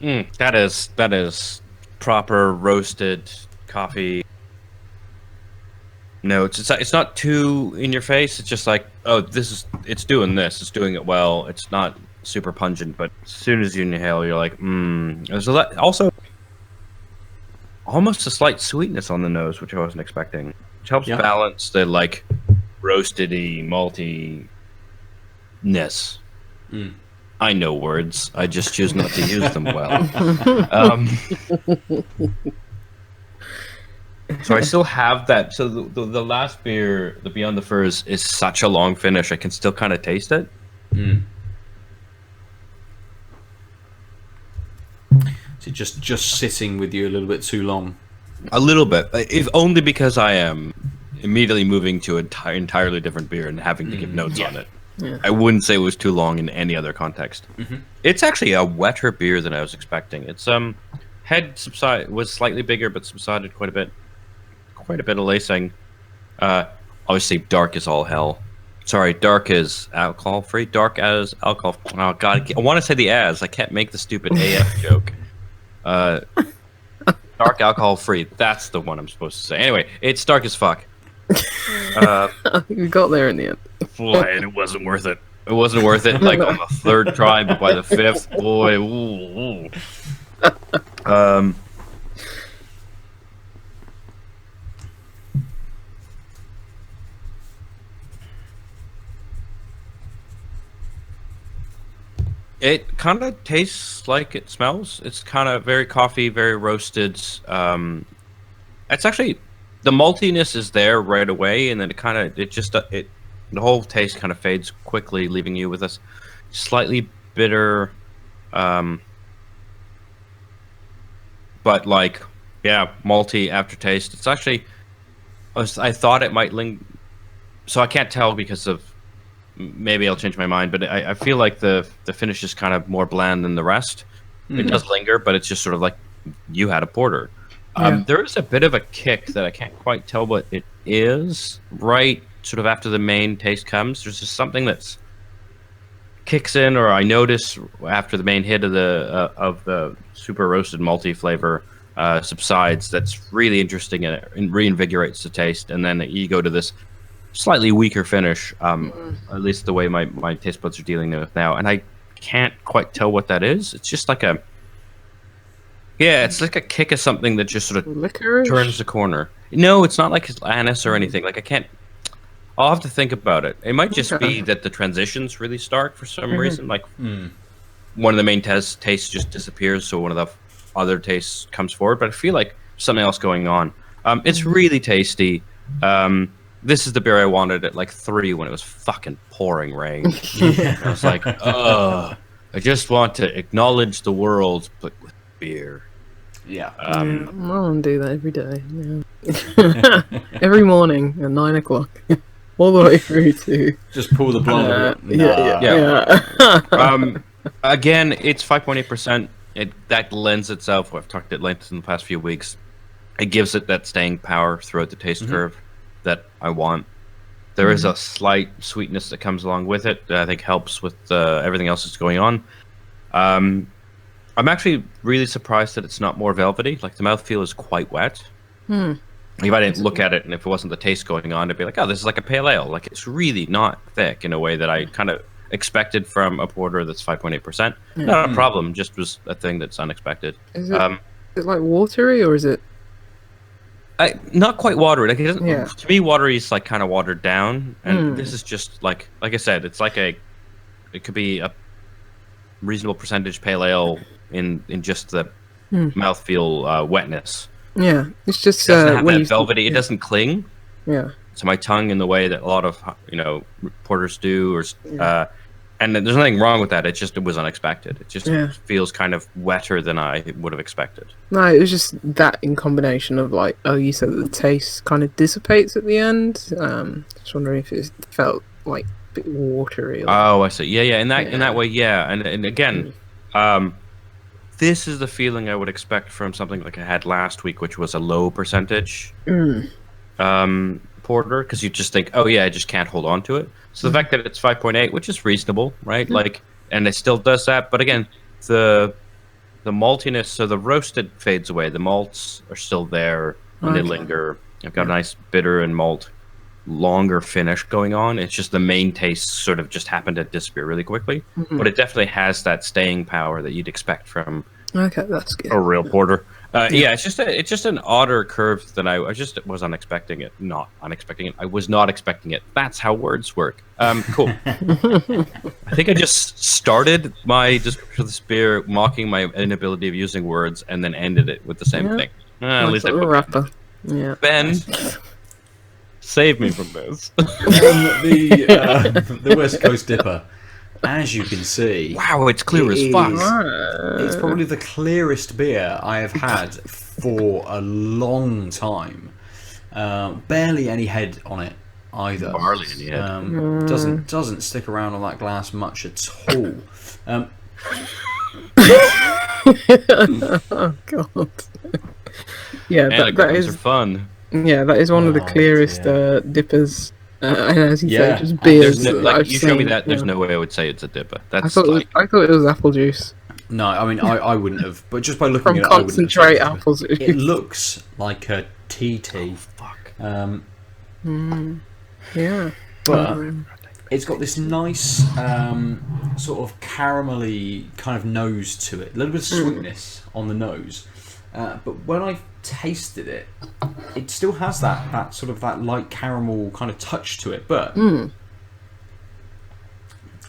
That is proper roasted coffee notes. It's not too in your face. It's just like, oh, it's doing this. It's doing it well. It's not super pungent, but as soon as you inhale, you're like, There's also almost a slight sweetness on the nose, which I wasn't expecting, which helps balance the like roastedy, malty-ness. I know words. I just choose not to use them well. So I still have that. So the last beer, the Beyond the Furs, is such a long finish. I can still kind of taste it. So just sitting with you a little bit too long. A little bit, if only because I am immediately moving to an entirely different beer and having to give notes on it. Yeah. I wouldn't say it was too long in any other context. It's actually a wetter beer than I was expecting. Its head was slightly bigger, but subsided quite a bit. Quite a bit of lacing. Obviously, dark is all hell. Sorry, dark is alcohol free. Dark as alcohol. Oh god, I want to say the as. I can't make the stupid AF joke. Dark alcohol free. That's the one I'm supposed to say. Anyway, it's dark as fuck. We got there in the end. Boy, and it wasn't worth it. It wasn't worth it. Like on the third try, but by the fifth, boy. Ooh. It kind of tastes like it smells. It's kind of very coffee, very roasted. It's actually the maltiness is there right away, and then the whole taste kind of fades quickly, leaving you with a slightly bitter, but like malty aftertaste. It's actually I thought it might linger, so I can't tell because of. Maybe I'll change my mind, but I feel like the finish is kind of more bland than the rest. It does linger, but it's just sort of like you had a porter. There is a bit of a kick that I can't quite tell what it is. Right, sort of after the main taste comes, there's just something that's kicks in, or I notice after the main hit of the super roasted malty flavor subsides. That's really interesting and it reinvigorates the taste, and then you go to this slightly weaker finish, at least the way my taste buds are dealing with now, and I can't quite tell what that is. It's just like it's like a kick of something that just sort of Licorice? turns the corner. No, it's not like anise or anything. Like I'll have to think about it. It might just be that the transition's really stark for some reason. Like one of the main tastes just disappears, so one of the other tastes comes forward. But I feel like something else going on. It's really tasty. This is the beer I wanted at like 3 when it was fucking pouring rain. I was like, I just want to acknowledge the world, but with beer. Yeah. I want to do that every day. Yeah. Every morning at 9 o'clock. All the way through to... Just pull the blonde. Again, it's 5.8%. That lends itself, I've talked at length in the past few weeks, it gives it that staying power throughout the taste curve that I want. There is a slight sweetness that comes along with it that I think helps with everything else that's going on. I'm actually really surprised that it's not more velvety. Like the mouthfeel is quite wet. if I didn't look at it and if it wasn't the taste going on, I'd be like, oh, this is like a pale ale. Like, it's really not thick in a way that I kind of expected from a porter that's 5.8%. Not a problem, just was a thing that's unexpected. Is it like watery, or is it? Not quite watery. Like, it doesn't. To me, watery is like kind of watered down, and this is just like I said, it's like it could be a reasonable percentage pale ale in just the mouthfeel wetness. Yeah, it's just it doesn't have that velvety. It doesn't cling. Yeah. To my tongue in the way that a lot of porters do, or and there's nothing wrong with that. It was unexpected. It just feels kind of wetter than I would have expected. No, it was just that in combination of like, you said that the taste kind of dissipates at the end. Just wondering if it felt like a bit watery. Oh, I see. Yeah. In that way, yeah. And again, this is the feeling I would expect from something like I had last week, which was a low percentage porter, because you just think, oh yeah, I just can't hold on to it. So the fact that it's 5.8, which is reasonable, right? Like, and it still does that. But again, the maltiness, so the roasted fades away. The malts are still there and they linger. I've got a nice bitter and malt, longer finish going on. It's just the main taste sort of just happened to disappear really quickly. But it definitely has that staying power that you'd expect from that's good. a real porter. Yeah, it's just an odder curve than I just was unexpecting it. Not unexpecting it. I was not expecting it. That's how words work. Cool. I think I just started my description of this beer mocking my inability of using words, and then ended it with the same thing. At least I put rapper. Yeah. Ben, save me from this. The West Coast Dipper, as you can see, wow, it's clear as fuck. It's probably the clearest beer I have had for a long time. Barely any head on it either. Barley in the head. Doesn't stick around on that glass much at all. Oh god. Yeah, that is fun. Yeah, that is one of the clearest dippers. And as you say, just beers. You show me that. There's no way I would say it's a dipper. That's I thought it was apple juice. No, I mean I wouldn't have. But just by looking From at it, concentrate apple juice. It looks like a TT. Oh, fuck. Yeah. But it's got this nice sort of caramelly kind of nose to it. A little bit of sweetness on the nose. But when I tasted it, it still has that sort of that light caramel kind of touch to it. But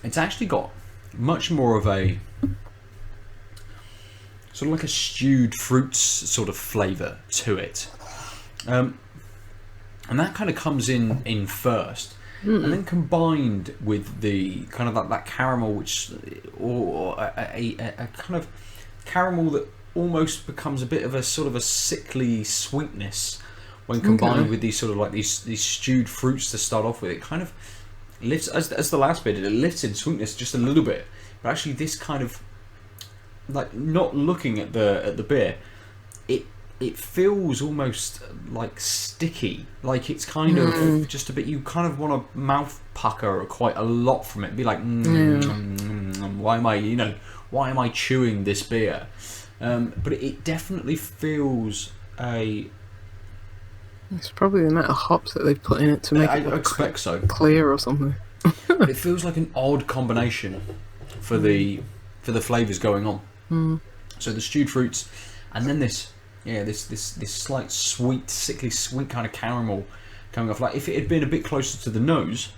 it's actually got much more of a sort of like a stewed fruits sort of flavour to it. And that kind of comes in first. And then combined with the kind of that caramel, which or a kind of caramel that almost becomes a bit of a sort of a sickly sweetness when combined with these sort of like these stewed fruits to start off with. It kind of lifts, as the last bit, it lifts in sweetness just a little bit, but actually this kind of, like, not looking at the beer, it feels almost like sticky, like it's kind of just a bit, you kind of want to mouth pucker quite a lot from it, be like why am I chewing this beer? But it definitely feels It's probably the amount of hops that they've put in it to make it expect so clear or something. It feels like an odd combination for the flavours going on. So the stewed fruits, and then this slight sweet, sickly sweet kind of caramel coming off. Like if it had been a bit closer to the nose,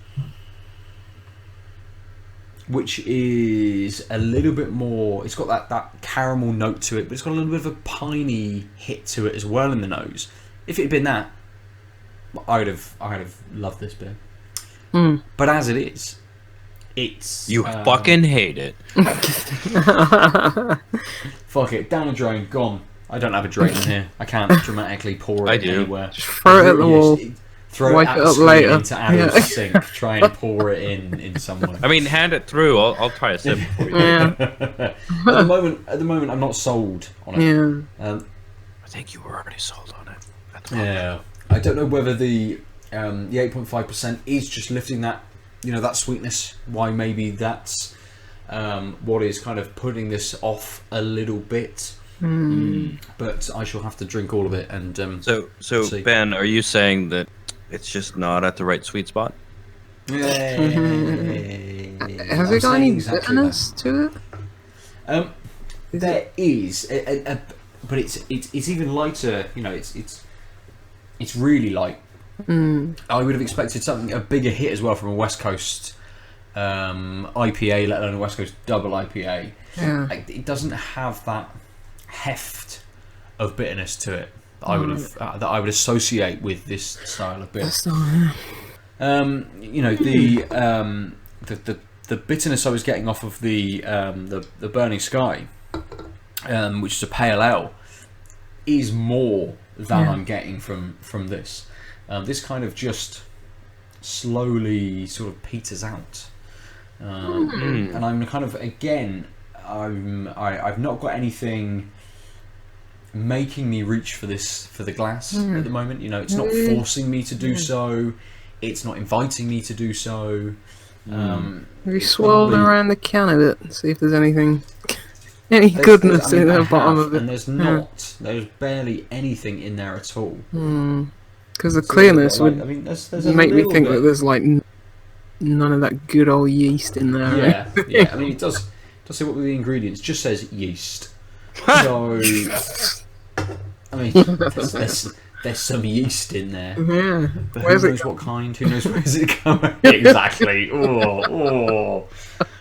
which is a little bit more, it's got that caramel note to it, but it's got a little bit of a piney hit to it as well in the nose. If it had been that, I would have loved this beer. But as it is, it's you fucking hate it. Fuck it, down the drain, gone. I don't have a drain in here. I can't dramatically pour it anywhere. Just throw it at the wall. Throw Wipe it it up later. into Aadil's sink. Try and pour it in somewhere. I mean, hand it through. I'll try a sip for you. Yeah. At the moment, I'm not sold on it. Yeah. I think you were already sold on it. Yeah. I don't know whether the 8.5% is just lifting that, that sweetness. Why maybe that's what is kind of putting this off a little bit. But I shall have to drink all of it and So see. Ben, are you saying that it's just not at the right sweet spot? Has it got any bitterness to it? There is, but it's even lighter. You know, it's really light. I would have expected a bigger hit as well from a West Coast IPA, let alone a West Coast double IPA. Yeah. It doesn't have that heft of bitterness to it that I would have that I would associate with this style of beer. You know, the bitterness I was getting off of the Burning Sky, which is a pale ale, is more than I'm getting from this. This kind of just slowly sort of peters out, and I'm kind of I've not got anything making me reach for the glass at the moment. You know, it's not forcing me to do so. It's not inviting me to do so. Have you swirled around the can a bit and see if there's any goodness in the bottom of it? And there's barely anything in there at all. Because the clearness would there's make me think that there's like none of that good old yeast in there. Yeah, right? yeah. I mean, it does say what were the ingredients. It just says yeast. So, I mean, there's some yeast in there. Yeah. But who knows what kind? Who knows where's it coming? Exactly. Oh.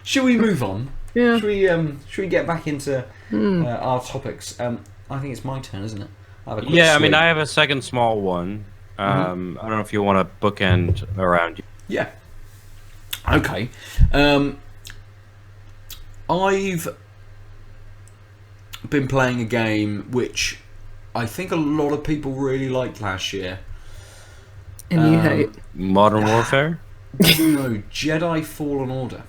Should we move on? Yeah. Should we get back into our topics? I think it's my turn, isn't it? I mean, I have a second small one. I don't know if you want to bookend around you. Yeah. Okay. I've been playing a game which I think a lot of people really liked last year. And you hate Modern Warfare? No, Jedi Fallen Order.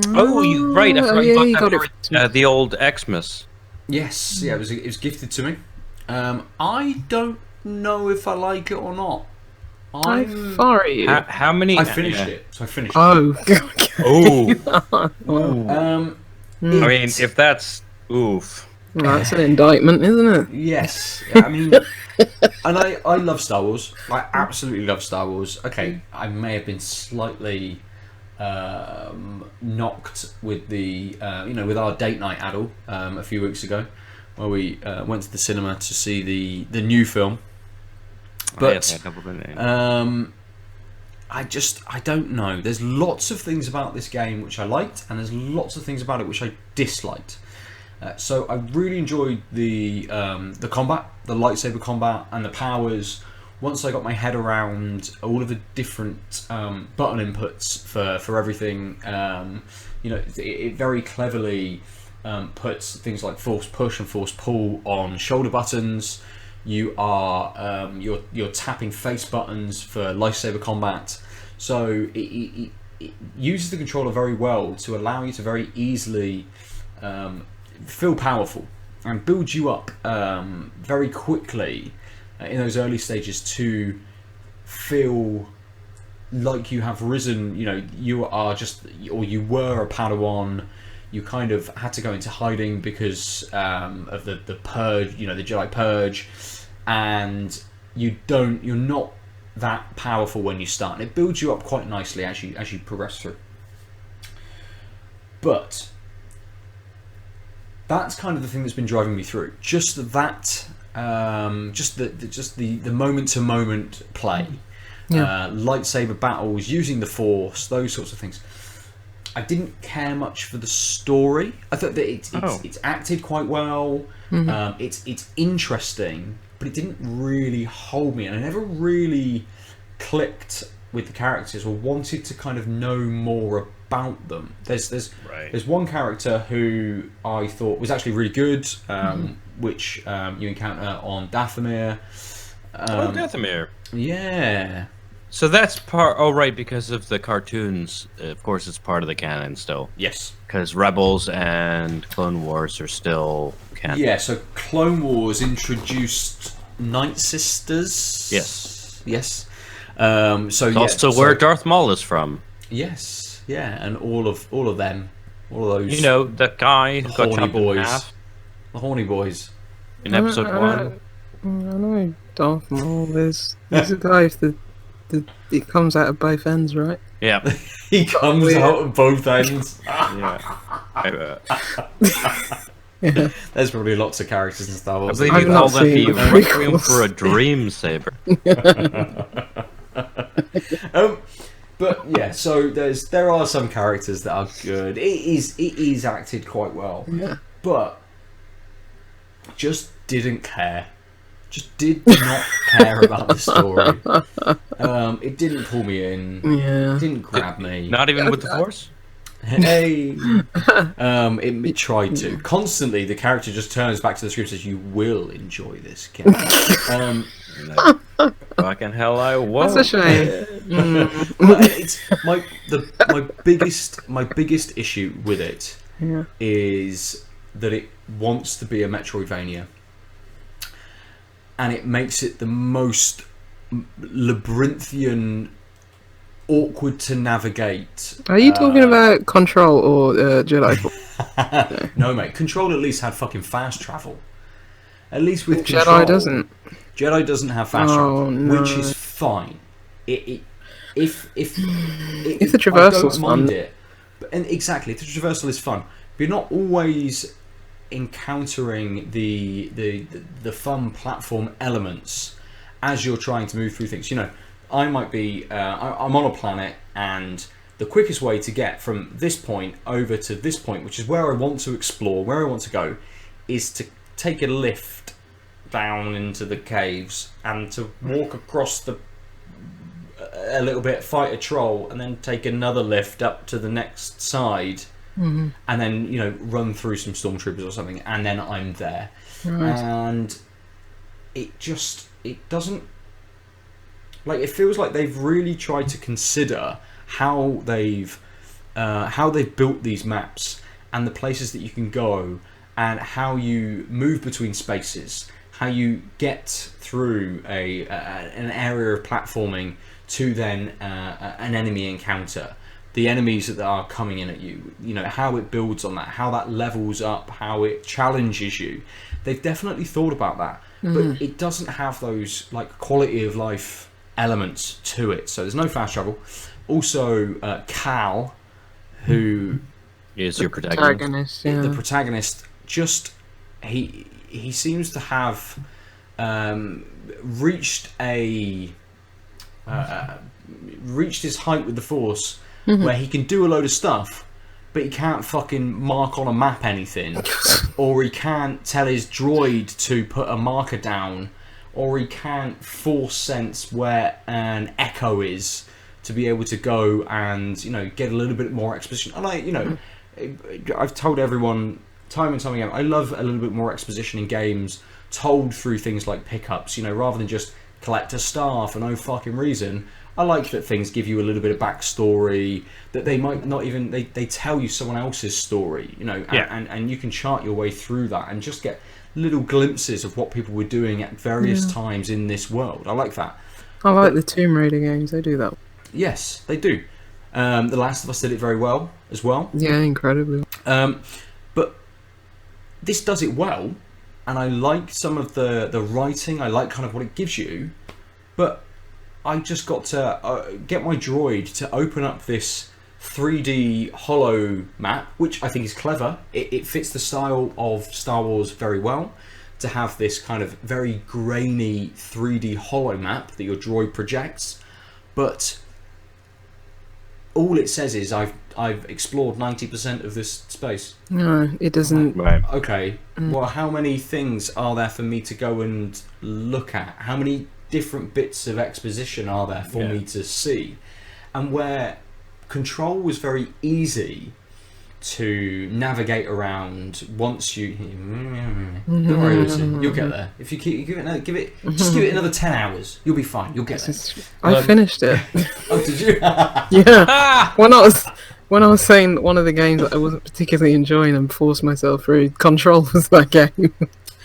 Oh, you right. I forgot you you got got the old Xmas. Yes, yeah, it was gifted to me. I don't know if I like it or not. How many? I finished it. So I finished it. I mean, if that's oof. Well, that's an indictment, isn't it? Yes. I mean, and I love Star Wars. I absolutely love Star Wars. Okay, I may have been slightly knocked with the with our date night, Aadil, a few weeks ago, where we went to the cinema to see the new film. But I don't know. There's lots of things about this game which I liked, and there's lots of things about it which I disliked. So I really enjoyed the combat, the lightsaber combat, and the powers. Once I got my head around all of the different button inputs for everything, it very cleverly puts things like force push and force pull on shoulder buttons. You are you're tapping face buttons for lightsaber combat. So it uses the controller very well to allow you to very easily feel powerful and build you up very quickly in those early stages to feel like you have risen. You are you were a Padawan. You kind of had to go into hiding because of the purge, the Jedi purge, and you're not that powerful when you start, and it builds you up quite nicely as you progress through. But that's kind of the thing that's been driving me through. Just that, the moment to moment play, lightsaber battles, using the Force, those sorts of things. I didn't care much for the story. I thought that it's acted quite well. It's interesting, but it didn't really hold me, and I never really clicked with the characters or wanted to kind of know more about them. There's one character who I thought was actually really good, which you encounter on Dathomir. Dathomir. Yeah. So that's part. Oh, right, because of the cartoons. Of course, it's part of the canon still. Yes. Because Rebels and Clone Wars are still canon. Yeah. So Clone Wars introduced Night Sisters. Yes. Yes. So where Darth Maul is from. Yes. Yeah, and all of them, all of those. The guy who got chopped boys. in half. The horny boys. In episode one. I know Darth Maul. There's a guy if it comes out of both ends, right? Yeah. He comes out of both ends. Yeah. Yeah. There's probably lots of characters in Star I Wars. believe I've you not call that seen the the requiem prequels. for a dream saber. But yeah, so there are some characters that are good. It is acted quite well. Yeah. But just didn't care. Just did not care about the story. It didn't pull me in. Yeah. It didn't grab me. Not even with the Force? Hey. It tried to. Constantly, the character just turns back to the script and says, "You will enjoy this game." No. Fucking hell, I won't. That's a shame. But it's my biggest issue with it Yeah. is that it wants to be a Metroidvania, and it makes it the most labyrinthian, awkward to navigate. Are you talking about Control or Jedi Fallen? No, mate. Control at least had fucking fast travel. At least with Control, Jedi doesn't. Jedi doesn't have fast Oh, travel, no. which is fine. If the traversal's I don't mind fun. it, and exactly, if the traversal is fun, but you're not always encountering the fun platform elements as you're trying to move through things. You know, I might be I'm on a planet, and the quickest way to get from this point over to this point, which is where I want to explore, where I want to go, is to take a lift down into the caves and to walk across a little bit, fight a troll, and then take another lift up to the next side, and then run through some stormtroopers or something, and then I'm there. Right. And it doesn't, like, it feels like they've really tried to consider how they've built these maps and the places that you can go and how you move between spaces, how you get through an area of platforming to then an enemy encounter, the enemies that are coming in at you, how it builds on that, how that levels up, how it challenges you. They've definitely thought about that, but it doesn't have those like quality of life elements to it. So there's no fast travel. Also, Cal, who Is your protagonist. the protagonist, just he seems to have reached his height with the Force, where he can do a load of stuff, but he can't fucking mark on a map anything, or he can't tell his droid to put a marker down, or he can't force sense where an echo is to be able to go and get a little bit more exposition. And I've told everyone time and time again, I love a little bit more exposition in games told through things like pickups, rather than just collect a star for no fucking reason. I like that things give you a little bit of backstory, that they might not even, they tell you someone else's story, and you can chart your way through that and just get little glimpses of what people were doing at various times in this world. I like that. I like the Tomb Raider games. They do that. Yes, they do. The Last of Us did it very well as well. Yeah, incredibly. But this does it well, and I like some of the writing. I like kind of what it gives you, but I just got to get my droid to open up this 3D hollow map, which I think is clever. It fits the style of Star Wars very well, to have this kind of very grainy 3D hollow map that your droid projects. But all it says is I've explored 90% of this space. No, it doesn't. Right. Okay, well, how many things are there for me to go and look at? How many different bits of exposition are there for me to see? And where Control was very easy to navigate around once you... Don't worry, Lucy, you'll get there. If you keep give it another 10 hours, you'll be fine. You'll get there. I finished it. Oh, did you? Yeah. When I was saying one of the games that I wasn't particularly enjoying and forced myself through, Control was that game.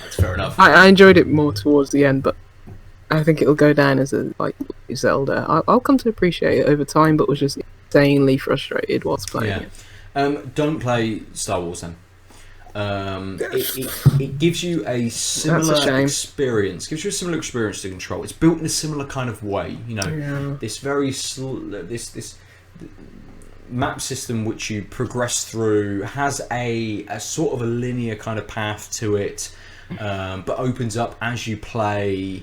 That's fair enough. I enjoyed it more towards the end, but I think it'll go down as a Zelda. I'll come to appreciate it over time, but was just insanely frustrated whilst playing it. Don't play Star Wars then. it gives you a similar experience. Gives you a similar experience to Control. It's built in a similar kind of way. You know, this very this map system which you progress through has a sort of a linear kind of path to it, but opens up as you play.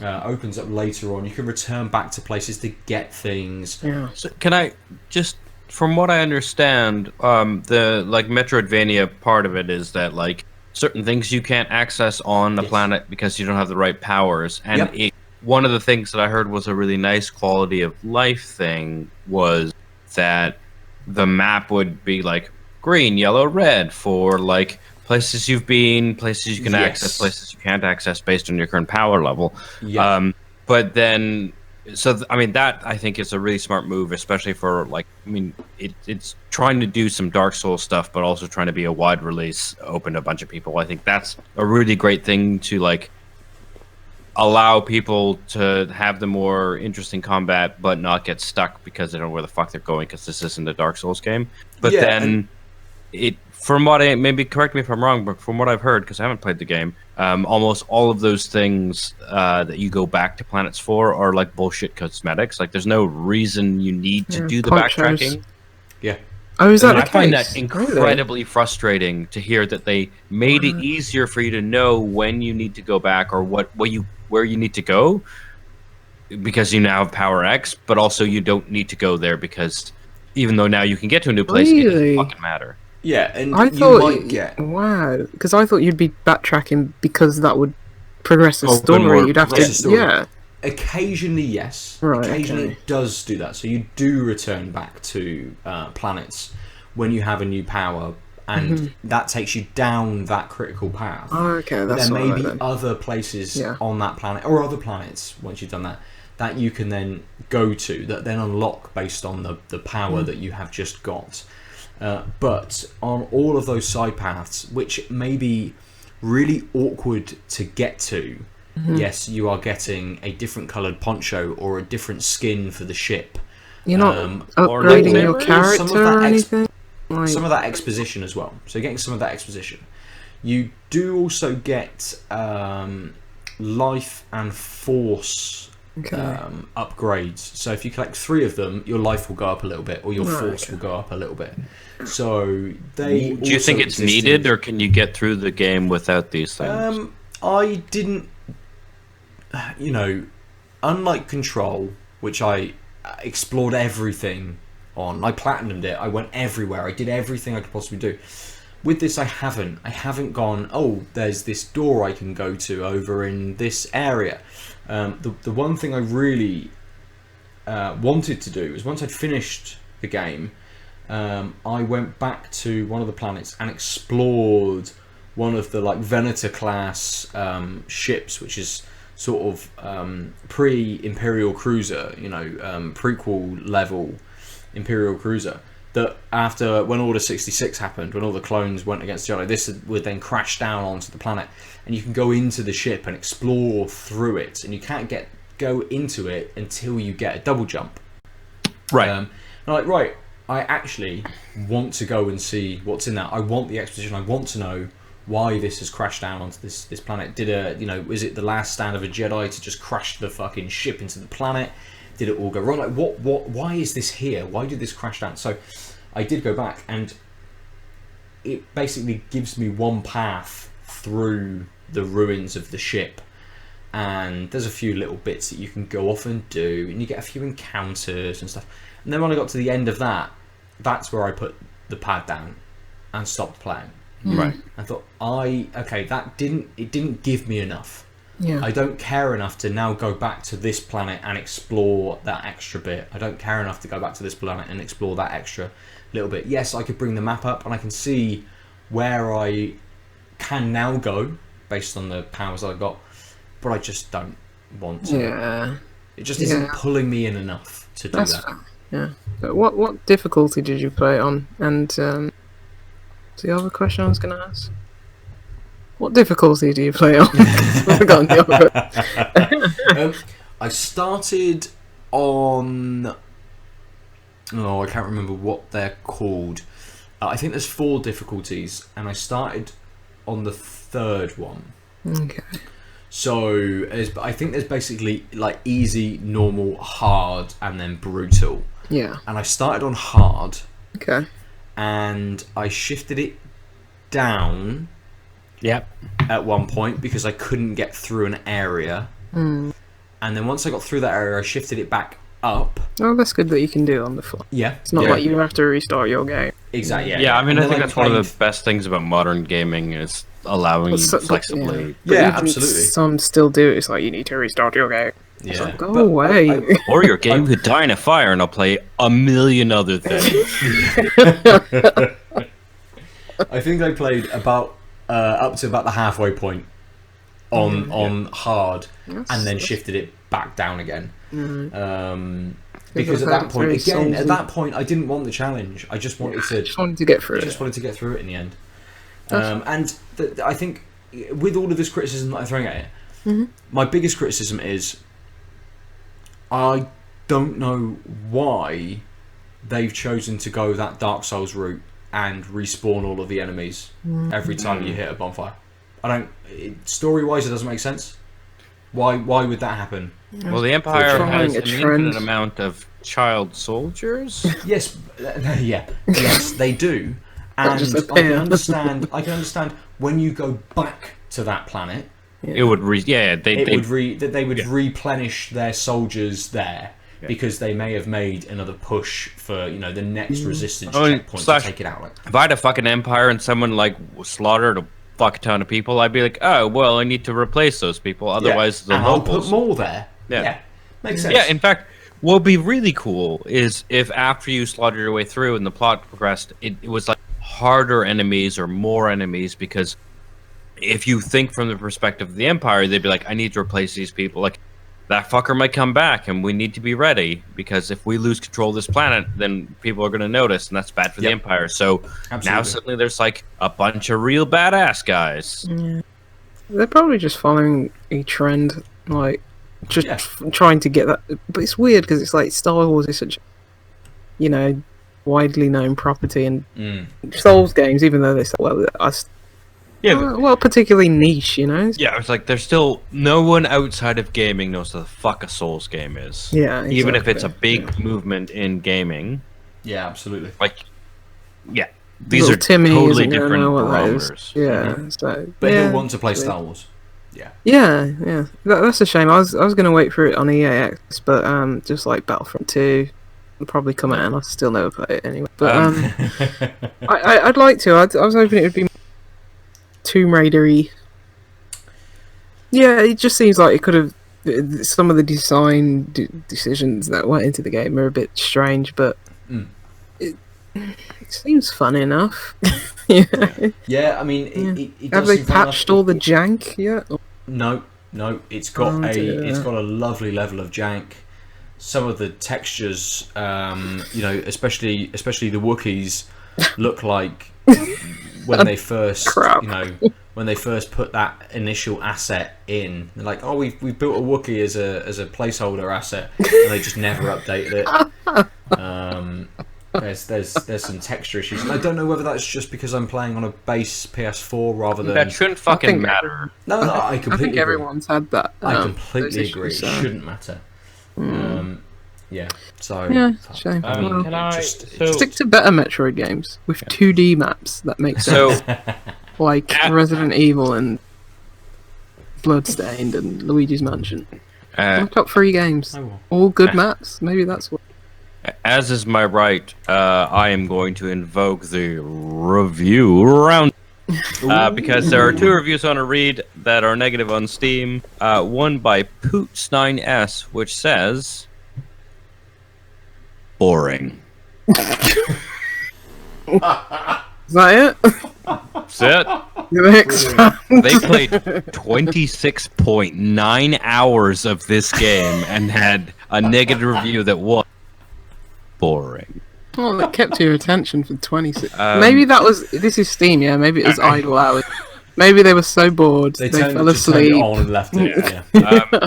Opens up later on. You can return back to places to get things. Yeah. So can I just, from what I understand, the like Metroidvania part of it is that like certain things you can't access on the planet because you don't have the right powers. And one of the things that I heard was a really nice quality of life thing was that the map would be like green, yellow, red for like places you've been, places you can access, places you can't access based on your current power level. But then, I mean, that I think is a really smart move, especially for like, I mean, it's trying to do some Dark Souls stuff, but also trying to be a wide release, open to a bunch of people. I think that's a really great thing to like allow people to have the more interesting combat, but not get stuck because they don't know where the fuck they're going because this isn't a Dark Souls game. But then from what maybe correct me if I'm wrong, but from what I've heard, because I haven't played the game, almost all of those things that you go back to planets for are like bullshit cosmetics. Like there's no reason you need to do the backtracking. Yeah. Oh, is that the I case? find that incredibly frustrating to hear that they made it easier for you to know when you need to go back or where you need to go because you now have Power X, but also you don't need to go there because even though now you can get to a new place, it doesn't fucking matter. Yeah, and I thought, you might get... Wow, because I thought you'd be backtracking because that would progress the story. You'd have to, Occasionally, yes. Right, occasionally it does do that. So you do return back to planets when you have a new power, and that takes you down that critical path. Oh, okay, that's there may be other places on that planet, or other planets, once you've done that, that you can then go to, that then unlock based on the power that you have just got. But on all of those side paths, which may be really awkward to get to, yes, you are getting a different coloured poncho or a different skin for the ship. You're not upgrading your character or anything? Some of that exposition as well. So you're getting some of that exposition. You do also get life and force upgrades. So if you collect 3 of them, your life will go up a little bit, or your force will go up a little bit. So they. Do you think it's needed, or can you get through the game without these things? I didn't. You know, unlike Control, which I explored everything on, I platinumed it. I went everywhere. I did everything I could possibly do. With this, I haven't gone, oh, there's this door I can go to over in this area. The one thing I really wanted to do is, once I'd finished the game, I went back to one of the planets and explored one of the like Venator class ships, which is sort of pre-Imperial cruiser, you know, prequel level Imperial cruiser. That after, when Order 66 happened, when all the clones went against Jedi, this would then crash down onto the planet, and you can go into the ship and explore through it, and you can't go into it until you get a double jump. Right. And I'm like, right, I actually want to go and see what's in that. I want the exposition. I want to know why this has crashed down onto this planet. Was it the last stand of a Jedi to just crash the fucking ship into the planet? Did it all go wrong? Like, why is this here? Why did this crash down? So I did go back, and it basically gives me one path through the ruins of the ship, and there's a few little bits that you can go off and do, and you get a few encounters and stuff. And then when I got to the end of that, that's where I put the pad down and stopped playing. Right. I thought, that didn't give me enough. Yeah. I don't care enough to now go back to this planet and explore that extra bit. I don't care enough to go back to this planet and explore that extra little bit. Yes, I could bring the map up and I can see where I can now go based on the powers I got, but I just don't want to. Yeah. It just isn't pulling me in enough to do that. Fine. Yeah. But what difficulty did you play it on? And the other question I was going to ask. What difficulty do you play on? I've forgotten the other. I started on... Oh, I can't remember what they're called. I think there's 4 difficulties, and I started on the 3rd one. Okay. So I think there's basically like easy, normal, hard, and then brutal. Yeah. And I started on hard. Okay. And I shifted it down. Yep. At one point because I couldn't get through an area. And then once I got through that area, I shifted it back up. Oh, that's good that you can do on the fly. Yeah. It's not like you have to restart your game. Exactly. Yeah, I mean, I And think then that's one of the best things about modern gaming is allowing you flexibly. But Yeah, even absolutely. Some still do. It's like you need to restart your game. Yeah. It's like, go away. Or your game could die in a fire, and I'll play a million other things. I think I played about up to about the halfway point on hard, and then shifted it back down again. Because at that point, again, I didn't want the challenge. I just wanted to. Just wanted to get through it. Just wanted to get through it in the end. And I think with all of this criticism that I'm throwing at it, my biggest criticism is I don't know why they've chosen to go that Dark Souls route and respawn all of the enemies every time you hit a bonfire. I don't. Story-wise, it doesn't make sense. Why would that happen? Well, the Empire Following has a an trend. infinite amount of child soldiers. Yes, yes, they do, and just I appear. can understand. I can understand when you go back to that planet, It would they would replenish their soldiers there because they may have made another push for the next resistance checkpoint to take it out. Like, if I had a fucking Empire and someone like slaughtered a fuck ton of people, I'd be like, oh well, I need to replace those people. Otherwise, the and I'll locals. put more there. Yeah. Makes sense. Yeah, in fact, what would be really cool is if after you slaughtered your way through and the plot progressed, it was like harder enemies or more enemies, because if you think from the perspective of the Empire, they'd be like, I need to replace these people. Like, that fucker might come back and we need to be ready, because if we lose control of this planet, then people are going to notice, and that's bad for the Empire. So now suddenly there's like a bunch of real badass guys. Yeah. They're probably just following a trend, like just trying to get that. But it's weird because it's like Star Wars is such, widely known property, and Souls games, even though they say, well, particularly niche, Yeah, it's like there's still no one outside of gaming knows what the fuck a Souls game is. Yeah, exactly. Even if it's a big movement in gaming. Yeah, absolutely. Like, these are Timmy totally isn't gonna different know what that parameters. is. Yeah, so But he'll want to play Star Wars. Yeah. That's a shame. I was going to wait for it on EAX, but just like Battlefront 2 will probably come out, and I'll still never play it anyway. But I'd like to. I was hoping it would be Tomb Raider-y. Yeah, it just seems like it could have. Some of the design decisions that went into the game are a bit strange, but it seems fun enough. Yeah, I mean, it have does they seem fun patched enough. all the jank yet? No, it's got it's got a lovely level of jank. Some of the textures, especially the Wookiees, look like when they first, when they first put that initial asset in. They're like, oh, we've built a Wookiee as a placeholder asset, and they just never updated it. There's some texture issues. And I don't know whether that's just because I'm playing on a base PS4 rather than. That shouldn't fucking matter. No, I completely think agree. everyone's had that. I completely agree. Issues, It shouldn't matter. So shame. I mean, can I stick to better Metroid games with 2D maps that make sense, like Resident Evil and Bloodstained and Luigi's Mansion. My top 3 games, all good maps. Maybe that's what. As is my right, I am going to invoke the review round. Because there are 2 reviews on a read that are negative on Steam. One by Poots9S, which says boring. Is that it? That's it. The next one. They played 26.9 hours of this game and had a negative review that was boring. Oh, that kept your attention for 26. Maybe that was. This is Steam, yeah. Maybe it was idle hours. Maybe they were so bored they fell asleep. Turned it on and left it.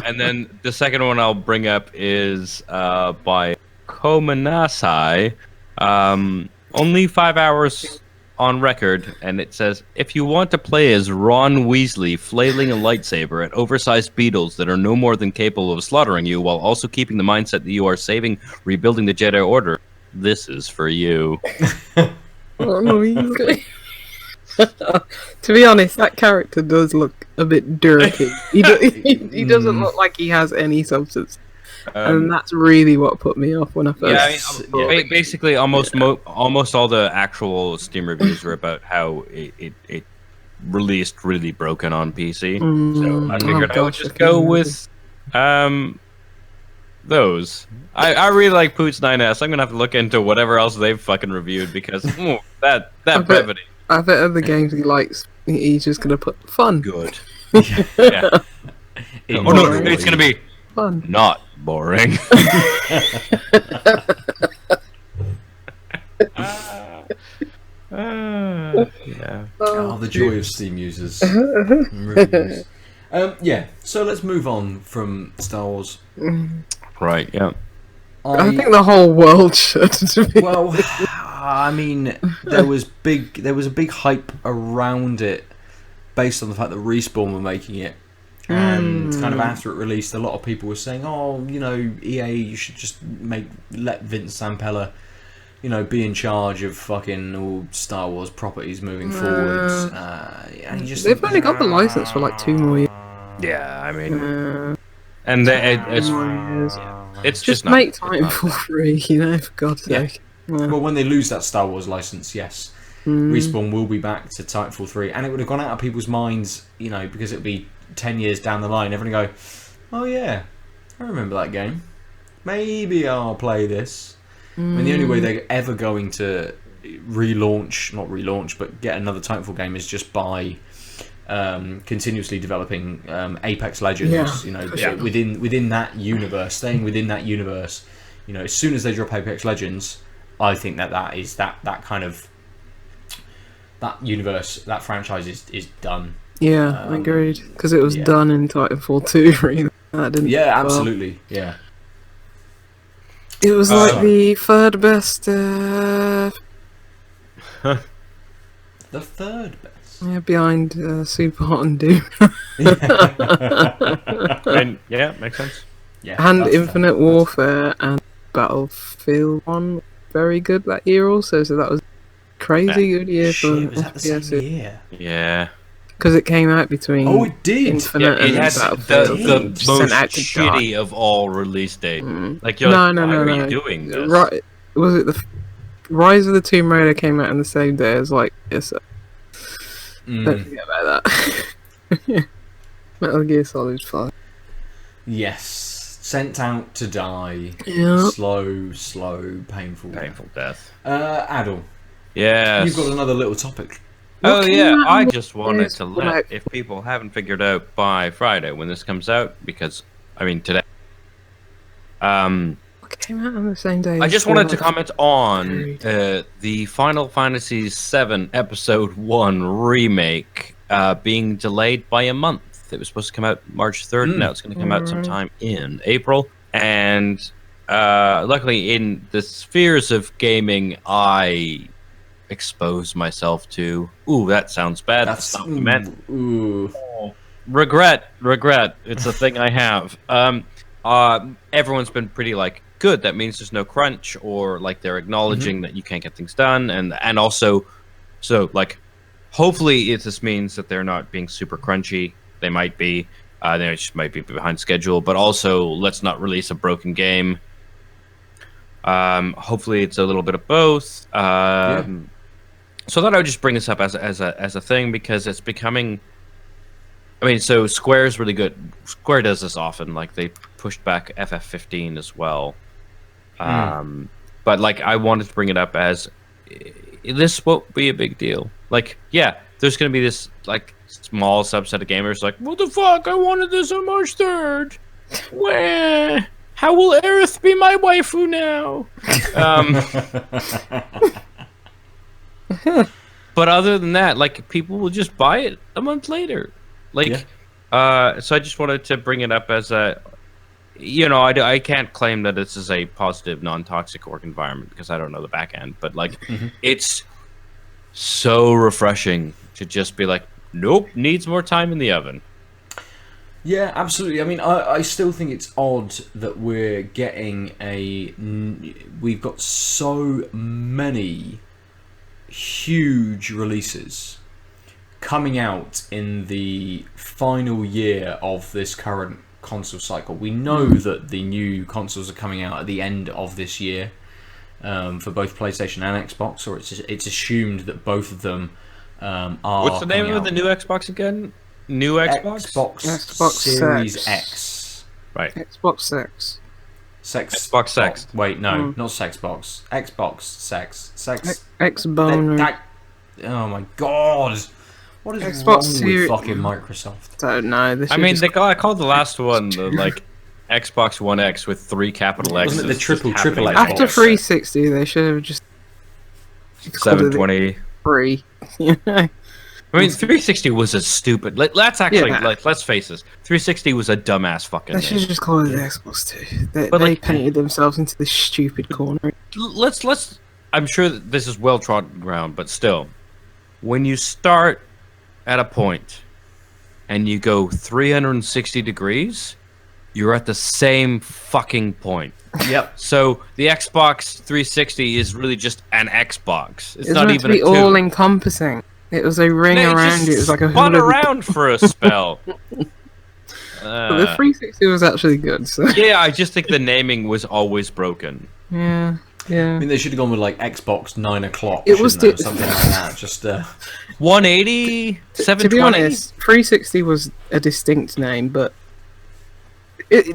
And then the second one I'll bring up is by Komanasai. Only 5 hours on record, and it says, if you want to play as Ron Weasley flailing a lightsaber at oversized beetles that are no more than capable of slaughtering you while also keeping the mindset that you are rebuilding the Jedi Order, this is for you. To be honest, that character does look a bit dirty. He doesn't look like he has any substance. And that's really what put me off when I first. Basically, almost all the actual Steam reviews were about how it released really broken on PC. So I figured I would just go with those. I really like Poots 9S. I'm gonna have to look into whatever else they've fucking reviewed because that brevity. I bet other games he likes, he's just gonna put fun. Good. Yeah. Oh no, it's gonna be fun. Not boring. Yeah. Oh, the joy of Steam users. Reviews. Yeah, so let's move on from Star Wars. Right, yeah. I think the whole world should. Well, I mean, there was a big hype around it based on the fact that Respawn were making it. And kind of after it released, a lot of people were saying, "Oh, you know, EA, you should just let Vince Zampella, you know, be in charge of fucking all Star Wars properties moving forwards." And they've only got the license for like 2 more years. Yeah, I mean, and it's just make Titanfall free, you know, for God's sake. Yeah. Well, when they lose that Star Wars license, yes, Respawn will be back to Titanfall 3, and it would have gone out of people's minds, you know, because it would be 10 years down the line. Everyone go, "Oh yeah, I remember that game. Maybe I'll play this." I mean, the only way they're ever going to not relaunch, but get another Titanfall game is just by continuously developing Apex Legends. You know, within that universe, staying within that universe. You know, as soon as they drop Apex Legends, I think that is that kind of that universe, that franchise is done. Yeah, agreed. Because it was done in Titanfall 2, really. That didn't. Yeah, absolutely. Yeah. It was like the third best. The third best. Yeah, behind Super Hot and Doom. And, yeah, makes sense. Yeah, and Infinite Warfare and Battlefield 1 very good that year also. So that was crazy good year for was that the same year? Yeah. Because it came out between. Oh, it did. Infinite it had the most shitty die. of all release dates. Like, you're why are you doing this? Right? Was it the Rise of the Tomb Raider came out on the same day as like this? Don't forget about that. Metal Gear Solid 5. Yes, sent out to die. Yeah. Slow, painful death. Aadil. Yes. You've got another little topic. I just wanted to let, if people haven't figured out by Friday when this comes out, because, I mean, today. What came out on the same day? I just wanted to comment on the Final Fantasy VII Episode 1 remake being delayed by a month. It was supposed to come out March 3rd, now it's going to come out sometime in April. And luckily, in the spheres of gaming, I expose myself to. Ooh, that sounds bad. That's not what I meant. Oh, regret. It's a thing I have. Everyone's been pretty like good. That means there's no crunch, or like they're acknowledging that you can't get things done, and also, so like, hopefully it just means that they're not being super crunchy. They might be. They just might be behind schedule, but also let's not release a broken game. Hopefully it's a little bit of both. So I thought I would just bring this up as a thing because it's becoming. I mean, so Square's really good. Square does this often. Like they pushed back FF15 as well. But like I wanted to bring it up as this won't be a big deal. Like, yeah, there's gonna be this like small subset of gamers like, what the fuck? I wanted this on March 3rd. Where? How will Aerith be my waifu now? But other than that, like people will just buy it a month later. Like, so I just wanted to bring it up as a, you know, I can't claim that this is a positive, non-toxic work environment because I don't know the back end. But like, it's so refreshing to just be like, nope, needs more time in the oven. Yeah, absolutely. I mean, I still think it's odd that we're getting we've got so many huge releases coming out in the final year of this current console cycle. We know that the new consoles are coming out at the end of this year for both PlayStation and Xbox, or it's assumed that both of them are. What's the name coming of the out. new Xbox again? New Xbox? Xbox Series Sex. X. Right. Xbox Sex. Sex. Xbox Sex. Oh, wait, no, not Sexbox. Xbox Sex. Sex. X boner. Oh my god! What is Xbox wrong Series- with fucking Microsoft? Don't know. I called the last one the like Xbox One X with 3 capital X's. Wasn't it the triple just happening X? to After us. 360, they should have just 720. free. You know? I mean, 360 was a stupid. Let's actually Yeah. let's face this. 360 was a dumbass fucking They should name. have just called it the Xbox 2. They But, like- painted themselves into this stupid corner. Let's. I'm sure that this is well trodden ground, but still, when you start at a point and you go 360 degrees, you're at the same fucking point. Yep. So the Xbox 360 is really just an Xbox. It's It's not meant even to be a 2. all encompassing. It was a ring It around just it. It was like a spun hula hoop. around for a spell. But the 360 was actually good. So Yeah, I just think the naming was always broken. yeah. I mean, they should have gone with like Xbox 9 o'clock. It was shouldn't they, or something like that. Just 180, 720. To be honest, 360 was a distinct name, but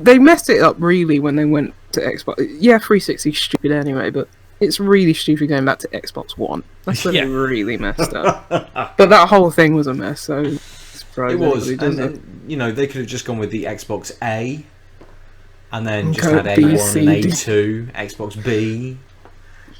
they messed it up really when they went to Xbox. Yeah, 360 is stupid anyway, but it's really stupid going back to Xbox One. That's when Yeah. they really messed up. But that whole thing was a mess, so it surprised was, anybody does it. and you know, they could have just gone with the Xbox A, and then just Okay, had B, A1 C, and D. A2, Xbox B,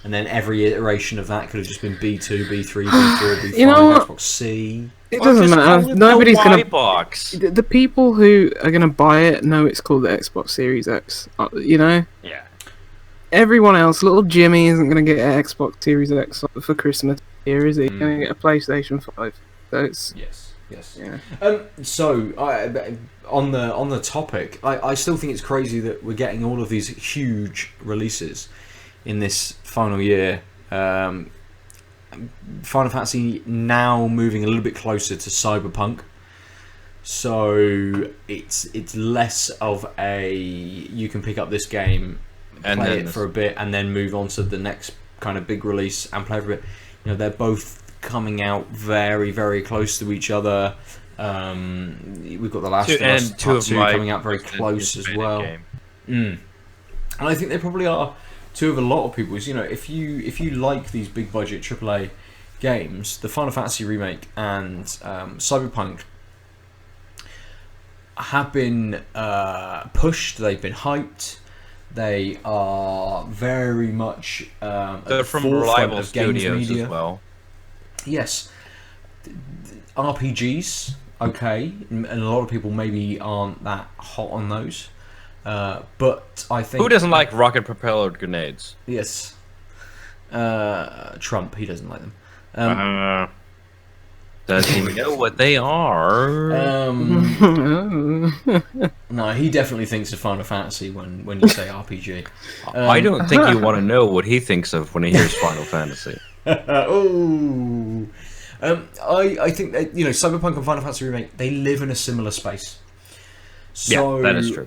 and then every iteration of that could have just been B2, B3, B4, B5, You know what? Xbox C. It Or doesn't just matter. call it Nobody's the gonna. Y box. The people who are gonna buy it know it's called the Xbox Series X. You know. Yeah. Everyone else, little Jimmy isn't going to get an Xbox Series X for Christmas here, is he? He's going to get a PlayStation 5. So it's Yes, yes. yeah. So on the topic, I still think it's crazy that we're getting all of these huge releases in this final year. Final Fantasy now moving a little bit closer to Cyberpunk, so it's less of a you can pick up this game, And play then it this- for a bit, and then move on to the next kind of big release and play for a bit. You know, they're both coming out very, very close to each other. We've got The Last of Us and two Part of 2 my coming out very most close as anticipated well. game. And I think they probably are two of a lot of people's. You know, if you like these big budget AAA games, the Final Fantasy remake and Cyberpunk have been pushed. They've been hyped. They are very much at They're the from forefront reliable of games studios media. as well. Yes, RPGs, okay, and a lot of people maybe aren't that hot on those. But I think Who doesn't like rocket propelled grenades? Yes, Trump. He doesn't like them. Does he know what they are? No, he definitely thinks of Final Fantasy when you say RPG. I don't think you want to know what he thinks of when he hears Final Fantasy. Oh, I think that, you know, Cyberpunk and Final Fantasy remake, they live in a similar space. So, Yeah, that is true.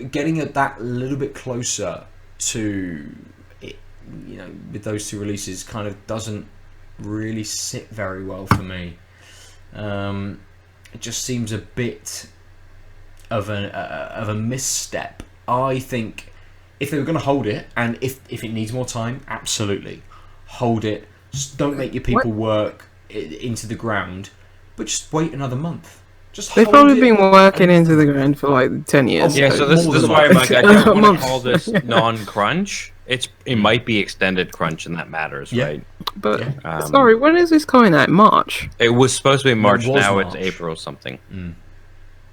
Getting it that little bit closer to it, you know, with those two releases, kind of doesn't really sit very well for me. It just seems a bit of a misstep. I think if they were going to hold it, and if it needs more time, absolutely hold it. Just don't make your people work into the ground, but just wait another month. Just They've hold probably it. been working into the ground for like 10 years. Yeah, so this more is than why a I'm like, I don't A want month. to call this non-crunch. It might be extended crunch, and that matters, Yeah. right? But Yeah. sorry, when is this coming out? March? It was supposed to be March. was Now March. it's April something.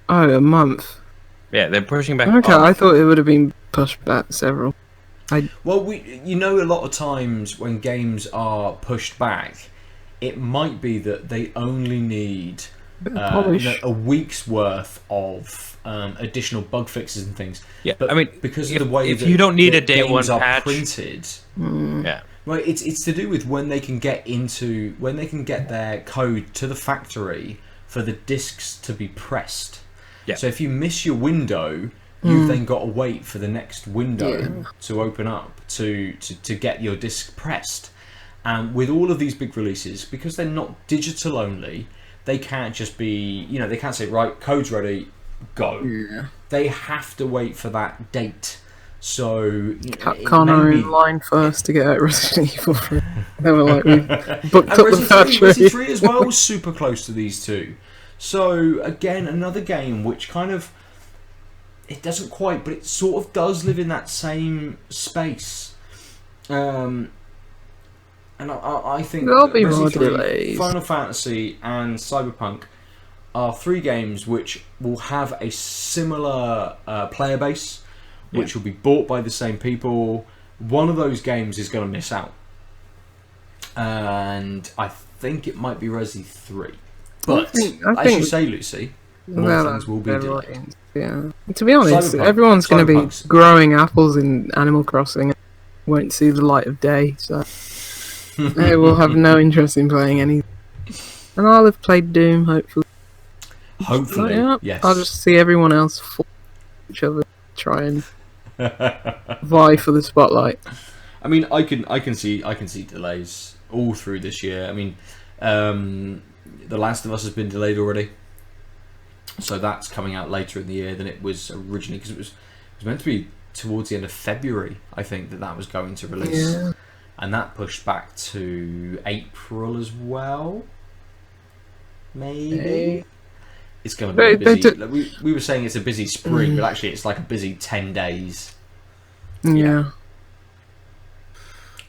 Oh, a month. Yeah, they're pushing back. Okay, on- I thought it would have been pushed back several. Well, you know, a lot of times when games are pushed back, it might be that they only need a week's worth of additional bug fixes and things. Yeah, but I mean, because of the way if that you don't need a the day one games are patch, printed, yeah, right, it's to do with when they can get their code to the factory for the discs to be pressed. Yeah. So if you miss your window, you've then got to wait for the next window to open up to get your disc pressed. And with all of these big releases, because they're not digital only, they can't just be, they can't say, right, code's ready, go. Yeah. They have to wait for that date. So Capcom are in line first to get out Resident Evil 3. They were like, we booked up the factory. Resident 3 as well was super close to these two. So again, another game which kind of, it doesn't quite, but it sort of does live in that same space. And I think there'll be more Resident 3, delays. Final Fantasy and Cyberpunk are 3 games which will have a similar player base, which will be bought by the same people. One of those games is going to miss out. And I think it might be Resi 3. But, as you say, Lucy, more things will be delayed. Yeah. To be honest, everyone's going to be growing apples in Animal Crossing and won't see the light of day, so they will have no interest in playing anything. And I'll have played Doom, hopefully. Hopefully, yes. I'll just see everyone else fall each other, try and vie for the spotlight. I mean, I can see delays all through this year. I mean, The Last of Us has been delayed already, so that's coming out later in the year than it was originally, because it was meant to be towards the end of February, I think, that was going to release, and that pushed back to April as well. Maybe it's going to be busy. We were saying it's a busy spring, but actually it's like a busy 10 days. Yeah.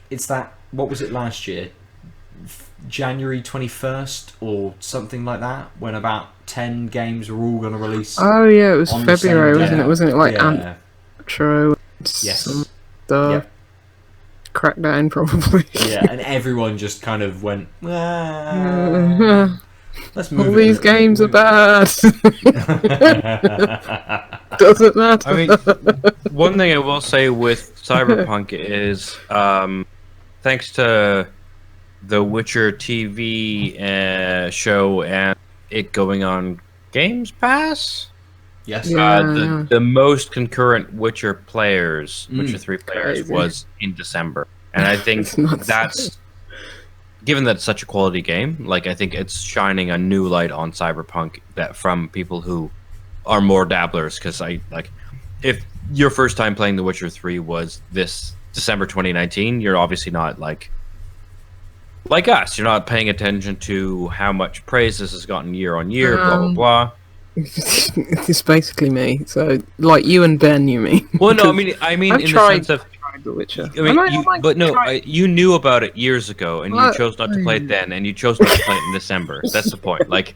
It's that. What was it last year? January 21st or something like that, when about 10 games were all going to release. Oh yeah, it was February, wasn't it? Wasn't it like Antro? Yes. Some stuff. Crackdown, probably. Yeah, and everyone just kind of went, let's move. All these games are bad. Doesn't matter. I mean, one thing I will say with Cyberpunk is, thanks to the Witcher TV show and it going on Games Pass. Yes. The most concurrent Witcher players, Witcher 3 players, was in December. And I think that's, given that it's such a quality game, like, I think it's shining a new light on Cyberpunk that from people who are more dabblers, because if your first time playing The Witcher 3 was this December 2019, you're obviously not like us, you're not paying attention to how much praise this has gotten year on year, blah blah blah. It's basically me. So, like you and Ben, you mean? Well, no, I mean in the sense of The Witcher. You knew about it years ago, and you chose not to play it then, and you chose not to play it in December. That's the point. Like,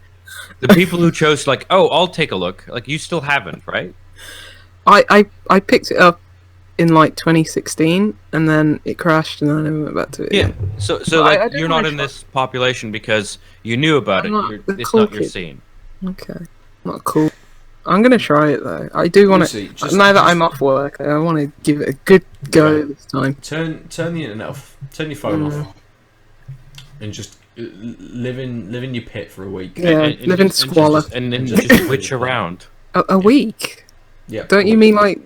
the people who chose, like, oh, I'll take a look. Like, you still haven't, right? I picked it up in like 2016, and then it crashed, and I never went back to it. Yeah. So like, you're not in this population because you knew about it. It's not your scene. Okay. Not cool. I'm gonna try it though. I do want to. Now that I'm off work, I want to give it a good go this time. Turn the internet off. Turn your phone off, and just live in your pit for a week. Yeah, live in squalor, and then just switch around. A week? Yeah. Don't you mean like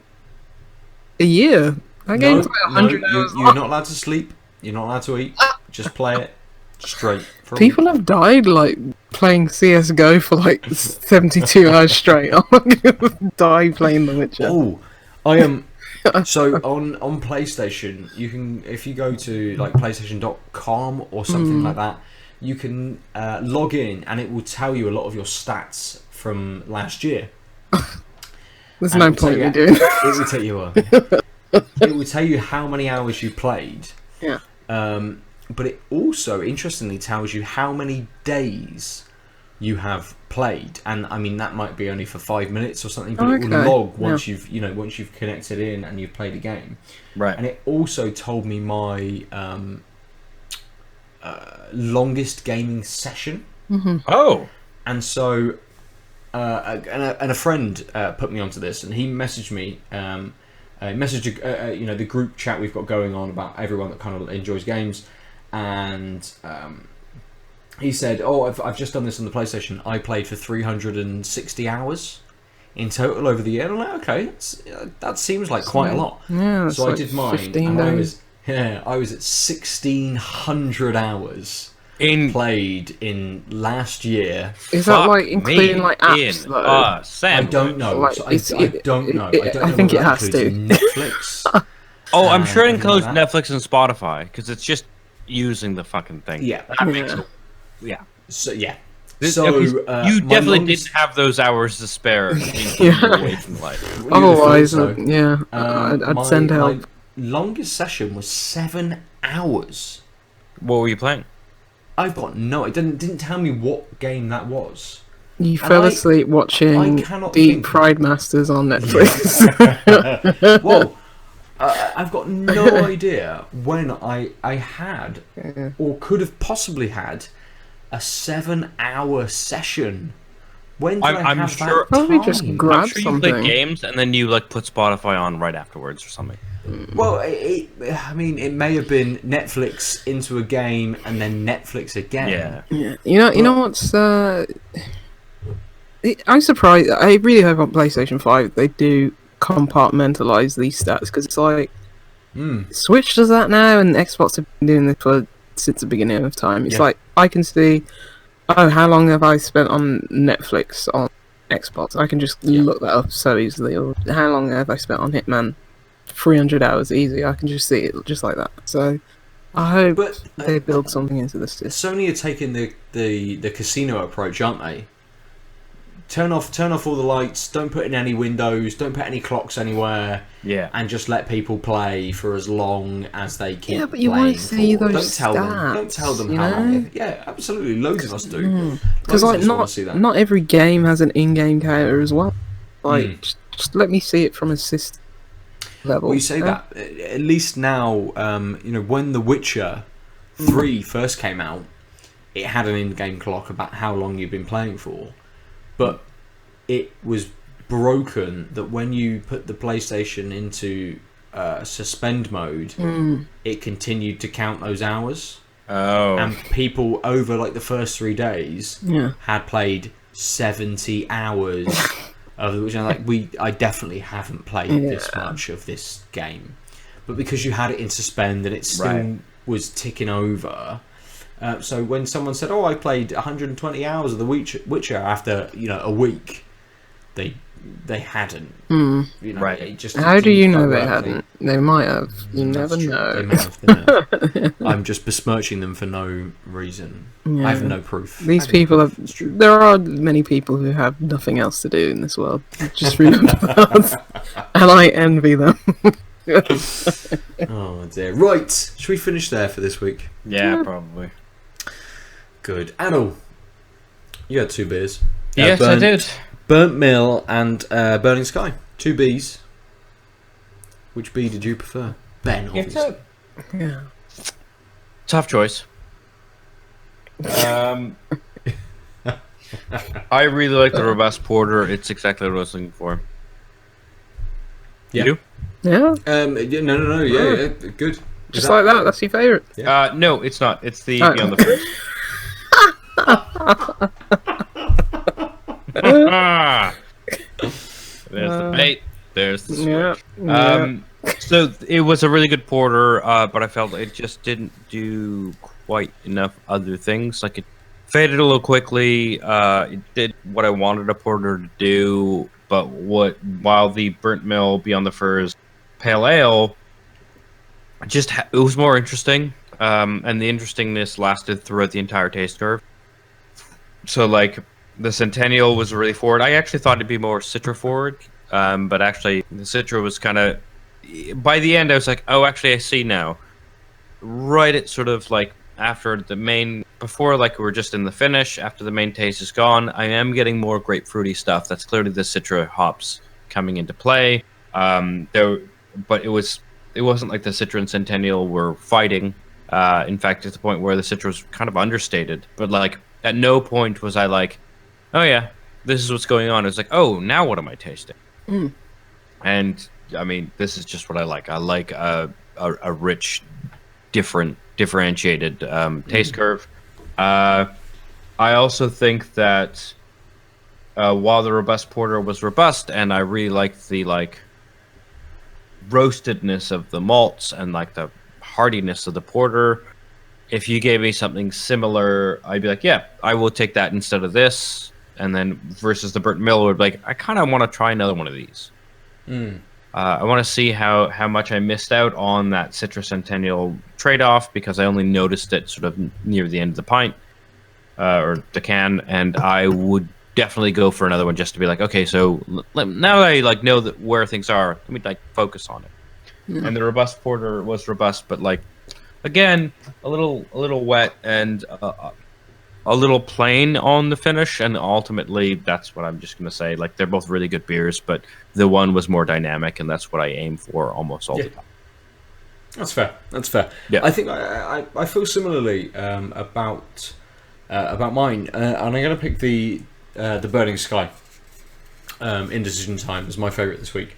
a year? That game's like 100 hours long. You're not allowed to sleep. You're not allowed to eat. Just play it straight. People have died like playing CS:GO for like 72 hours straight. I'm not gonna die playing The Witcher. Oh, I am. So on PlayStation, you can, if you go to like PlayStation.com or something like that, you can log in and it will tell you a lot of your stats from last year. There's no point in doing that. It will tell you. It will tell you how many hours you played. Yeah. But it also, interestingly, tells you how many days you have played, and I mean that might be only for 5 minutes or something, but it will log once you've connected in and you've played a game. Right. And it also told me my longest gaming session. Oh. And so, and a friend put me onto this, and he messaged me. The group chat we've got going on about everyone that kind of enjoys games, and he said, "Oh, I've just done this on the PlayStation. I played for 360 hours in total over the year." And I'm like, okay, that seems like quite a lot. Yeah, so like I did mine, 15 and days. I was at 1,600 hours played in last year. Is that like including like apps though? I don't know. Like, So I don't know. I think it has to. Netflix. I'm sure it includes like Netflix and Spotify because it's just using the fucking thing. Yeah. That makes it. Yeah. So yeah. You definitely didn't have those hours to spare away from life. Otherwise, I'd send help. My longest session was 7 hours. What were you playing? I've got no. It didn't tell me what game that was. You fell asleep watching Deep Fried Masters on Netflix. Well, I've got no idea when I had or could have possibly had a 7-hour session. When did I have that probably time? just grab I'm sure something. You play games and then you like put Spotify on right afterwards or something. Well, I mean, it may have been Netflix into a game and then Netflix again. Yeah. You know what's? I'm surprised. I really hope on PlayStation 5 they do compartmentalize these stats because it's like Switch does that now, and Xbox have been doing this since the beginning of time. It's like I can see, how long have I spent on Netflix on Xbox? I can just look that up so easily. Or how long have I spent on Hitman? 300 hours easy. I can just see it just like that. So I hope they build something into this system. Sony are taking the casino approach, aren't they? Turn off all the lights, don't put in any windows, don't put any clocks anywhere, and just let people play for as long as they keep playing. Yeah, but you want to see those Don't tell them how long. Yeah, absolutely. Loads of us do. Because not every game has an in-game counter as well. Like, just let me see it from a system level. Well, you say that. At least now, when The Witcher 3 first came out, it had an in-game clock about how long you've been playing for. But it was broken that when you put the PlayStation into suspend mode, it continued to count those hours. Oh. And people over like the first 3 days had played 70 hours of which I definitely haven't played this much of this game. But because you had it in suspend and it still was ticking over. So when someone said, "Oh, I played 120 hours of The Witcher after a week," they hadn't. It just how do you know they hadn't? They might have. You never know. They may have. I'm just besmirching them for no reason. Yeah. I have no proof. These people have. There are many people who have nothing else to do in this world. Just remember that, and I envy them. Oh dear. Right, should we finish there for this week? Yeah, probably. Good. Aadil, you had 2 beers. Yes, I did. Burnt Mill and Burning Sky. 2 Bs. Which B did you prefer? Ben, obviously. Yeah. Tough choice. I really like the robust porter. It's exactly what I was looking for. Yeah. You? Yeah. No. Yeah, good. Just like that. That's your favourite. Yeah. No, it's not. It's the Beyond the First. There's the bait. There's the switch. Yeah. So it was a really good porter, but I felt it just didn't do quite enough other things. Like it faded a little quickly. It did what I wanted a porter to do, but while the Burnt Mill Beyond the Furs Pale Ale, it was more interesting, and the interestingness lasted throughout the entire taste curve. So like the Centennial was really forward. I actually thought it'd be more Citra forward, but actually the Citra was kind of. By the end, I was like, oh, actually, I see now. Right at sort of like after the main before, like we're just in the finish after the main taste is gone. I am getting more grapefruity stuff. That's clearly the Citra hops coming into play. But it wasn't like the Citra and Centennial were fighting. In fact, at the point where the Citra was kind of understated. But like at no point was I like, oh yeah, this is what's going on. It's like, oh, now what am I tasting? And I mean, this is just what I like. I like a rich, differentiated taste curve. I also think that while the robust porter was robust, and I really liked the like roastedness of the malts and like the hardiness of the porter. If you gave me something similar, I'd be like, yeah, I will take that instead of this. And then versus the Burnt Miller, would be like, I kind of want to try another one of these. I want to see how much I missed out on that Citra Centennial trade-off because I only noticed it sort of near the end of the pint or the can, and I would definitely go for another one just to be like, okay, so now that I like know that where things are, let me like focus on it. And the robust porter was robust, but like again, a little wet and a little plain on the finish, and ultimately that's what I'm just going to say. Like they're both really good beers, but the one was more dynamic, and that's what I aim for almost all the time. That's fair. That's fair. Yeah. I think I feel similarly about mine, and I'm going to pick the Burning Sky Indecision Time as my favourite this week.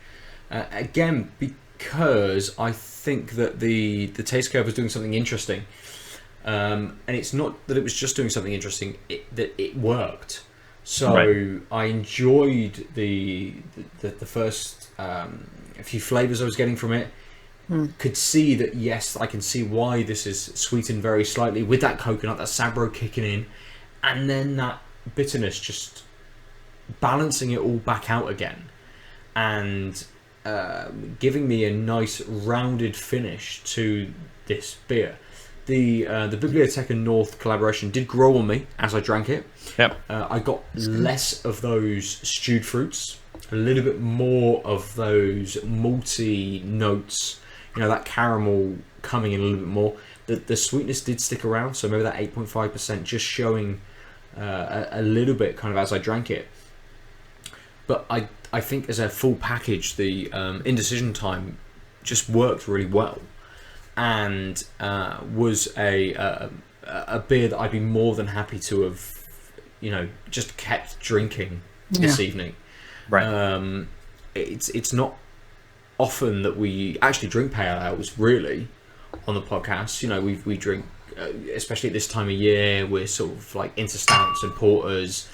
Again, because I think that the taste curve was doing something interesting. And it's not that it was just doing something interesting; that it worked. So I enjoyed the first few flavors I was getting from it. Could see that, yes, I can see why this is sweetened very slightly with that coconut, that Sabro kicking in, and then that bitterness just balancing it all back out again, and giving me a nice rounded finish to this beer. The Beerbliotek and North collaboration did grow on me as I drank it. Yep. I got less of those stewed fruits, a little bit more of those malty notes. You know, that caramel coming in a little bit more. The sweetness did stick around, so maybe that 8.5% just showing a little bit kind of as I drank it. But I think as a full package, the Indecision Time just worked really well. And was a beer that I'd be more than happy to have, just kept drinking this evening. Right. It's not often that we actually drink pale ales really on the podcast. We drink, especially at this time of year, we're sort of like into stouts and porters,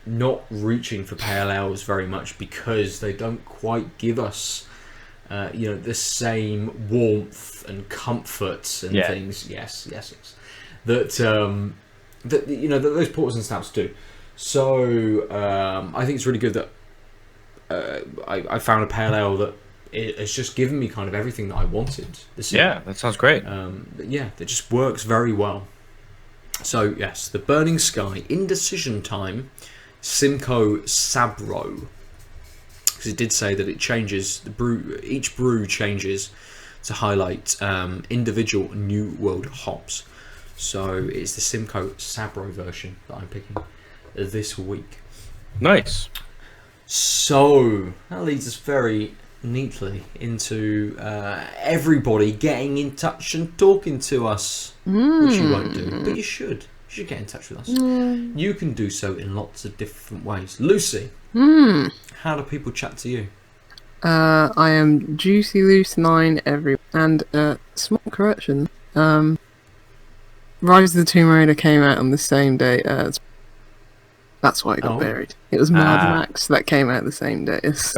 not reaching for pale ales very much because they don't quite give us the same warmth and comfort and things. Yes. That those porters and stouts do. So I think it's really good that I found a pale ale that it's just given me kind of everything that I wanted. Yeah, that sounds great. That just works very well. So yes, the Burning Sky Indecision Time Simcoe Sabro. Because it did say that it changes each brew changes to highlight individual New World hops. So it's the Simcoe Sabro version that I'm picking this week. Nice. So that leads us very neatly into everybody getting in touch and talking to us, which you won't do, but you should. You should get in touch with us. You can do so in lots of different ways. Lucy. How do people chat to you? I am Juicy Loose 9 everywhere. And small correction. Rise of the Tomb Raider came out on the same day as. That's why it got buried. It was Mad Max that came out the same day as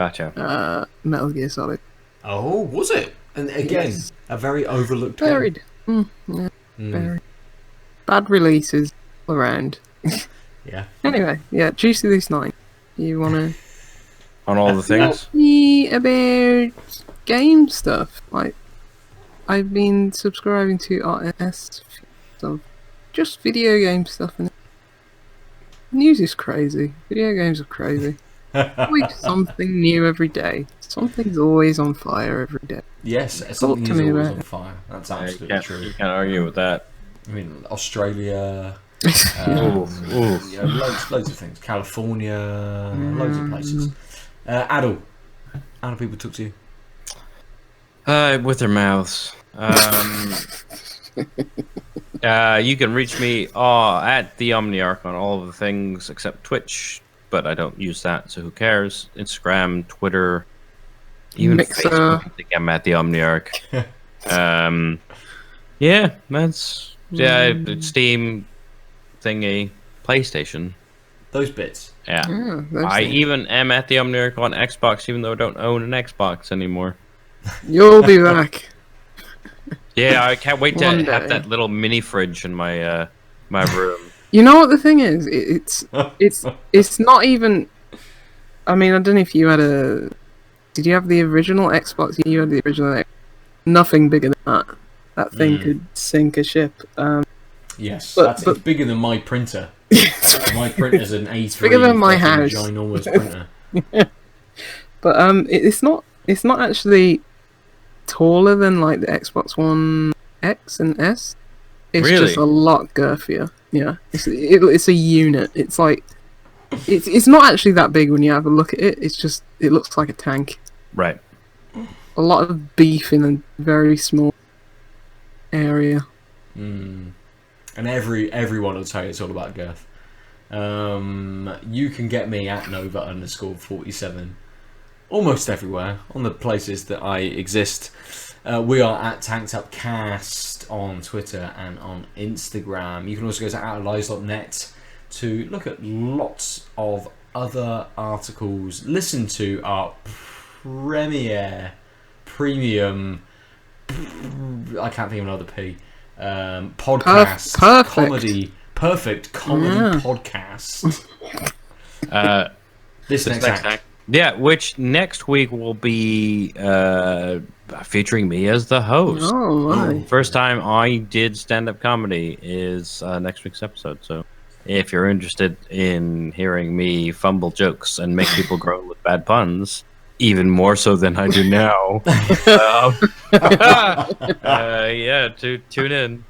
Metal Gear Solid. Oh, was it? And again, a very overlooked buried. Buried. Bad releases all around. Yeah. Anyway, Juicy Loose 9. You wanna on all the things? Tell me about game stuff. I've been subscribing to RSS of just video game stuff, and news is crazy. Video games are crazy. Always something new every day. Something's always on fire every day. Yes, something is always on fire. That's absolutely true. You can't argue with that. I mean, Australia. Loads of things. California, loads of places. Aadil, how do people talk to you? With their mouths. You can reach me at the Omniarch on all of the things except Twitch, but I don't use that, so who cares? Instagram, Twitter, even Mixer. Facebook. I think I'm at the Omniarch. Steam, thingy, PlayStation. Those bits. Yeah. Those I things. even am at the Omniarch on Xbox, even though I don't own an Xbox anymore. You'll be back. Yeah, I can't wait to One have day. that little mini fridge in my my room. You know what the thing is? It's not even. I mean, I don't know if you had a. Did you have the original Xbox? You had the original. Nothing bigger than that. That thing could sink a ship. Yes, But- it's bigger than my printer. My printer's an A3. Bigger than my fucking house. ginormous printer. But it's not actually taller than like the Xbox One X and S. It's Really? just a lot girthier. Yeah, it's a unit. It's like it's not actually that big when you have a look at it. It's just it looks like a tank. Right. A lot of beef in a very small area. And everyone will tell you it's all about girth. You can get me at Nova_47 almost everywhere on the places that I exist. We are at Tanked Up Cast on Twitter and on Instagram. You can also go to outoflies.net to look at lots of other articles, listen to our premium, I can't think of another P, podcast, perfect comedy podcast. This next act. Yeah, which next week will be featuring me as the host. Oh my! First time I did stand-up comedy is next week's episode. So if you're interested in hearing me fumble jokes and make people groan with bad puns, even more so than I do now, tune in.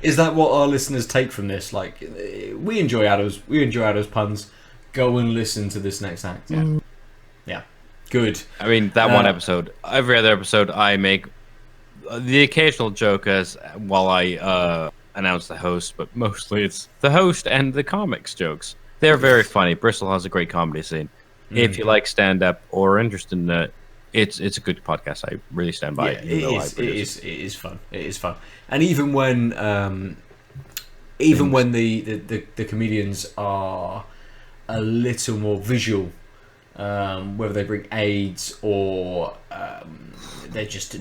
Is that what our listeners take from this? Like, we enjoy Adil's puns. Go and listen to this next act. Yeah, good. I mean, that one episode. Every other episode, I make the occasional joke as while I announce the host, but mostly it's the host and the comics jokes. They're very funny. Bristol has a great comedy scene. If you like stand-up or are interested in it, it's a good podcast. I really stand by it. It is fun. It is fun. And even when the comedians are a little more visual, whether they bring aids or they're just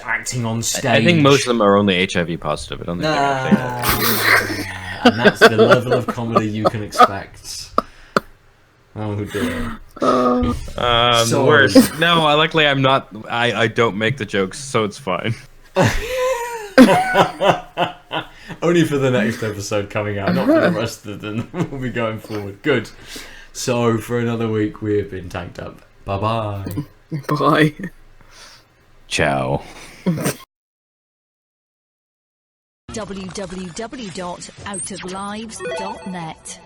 acting on stage. I think most of them are only HIV positive. I don't think they're actually. And that's the level of comedy you can expect. Oh dear. Worse. No, luckily I'm not. I don't make the jokes, so it's fine. Only for the next episode coming out, not for the rest of them. We'll be going forward. Good. So for another week, we have been tanked up. Bye bye. Bye. Ciao. www.outoflives.net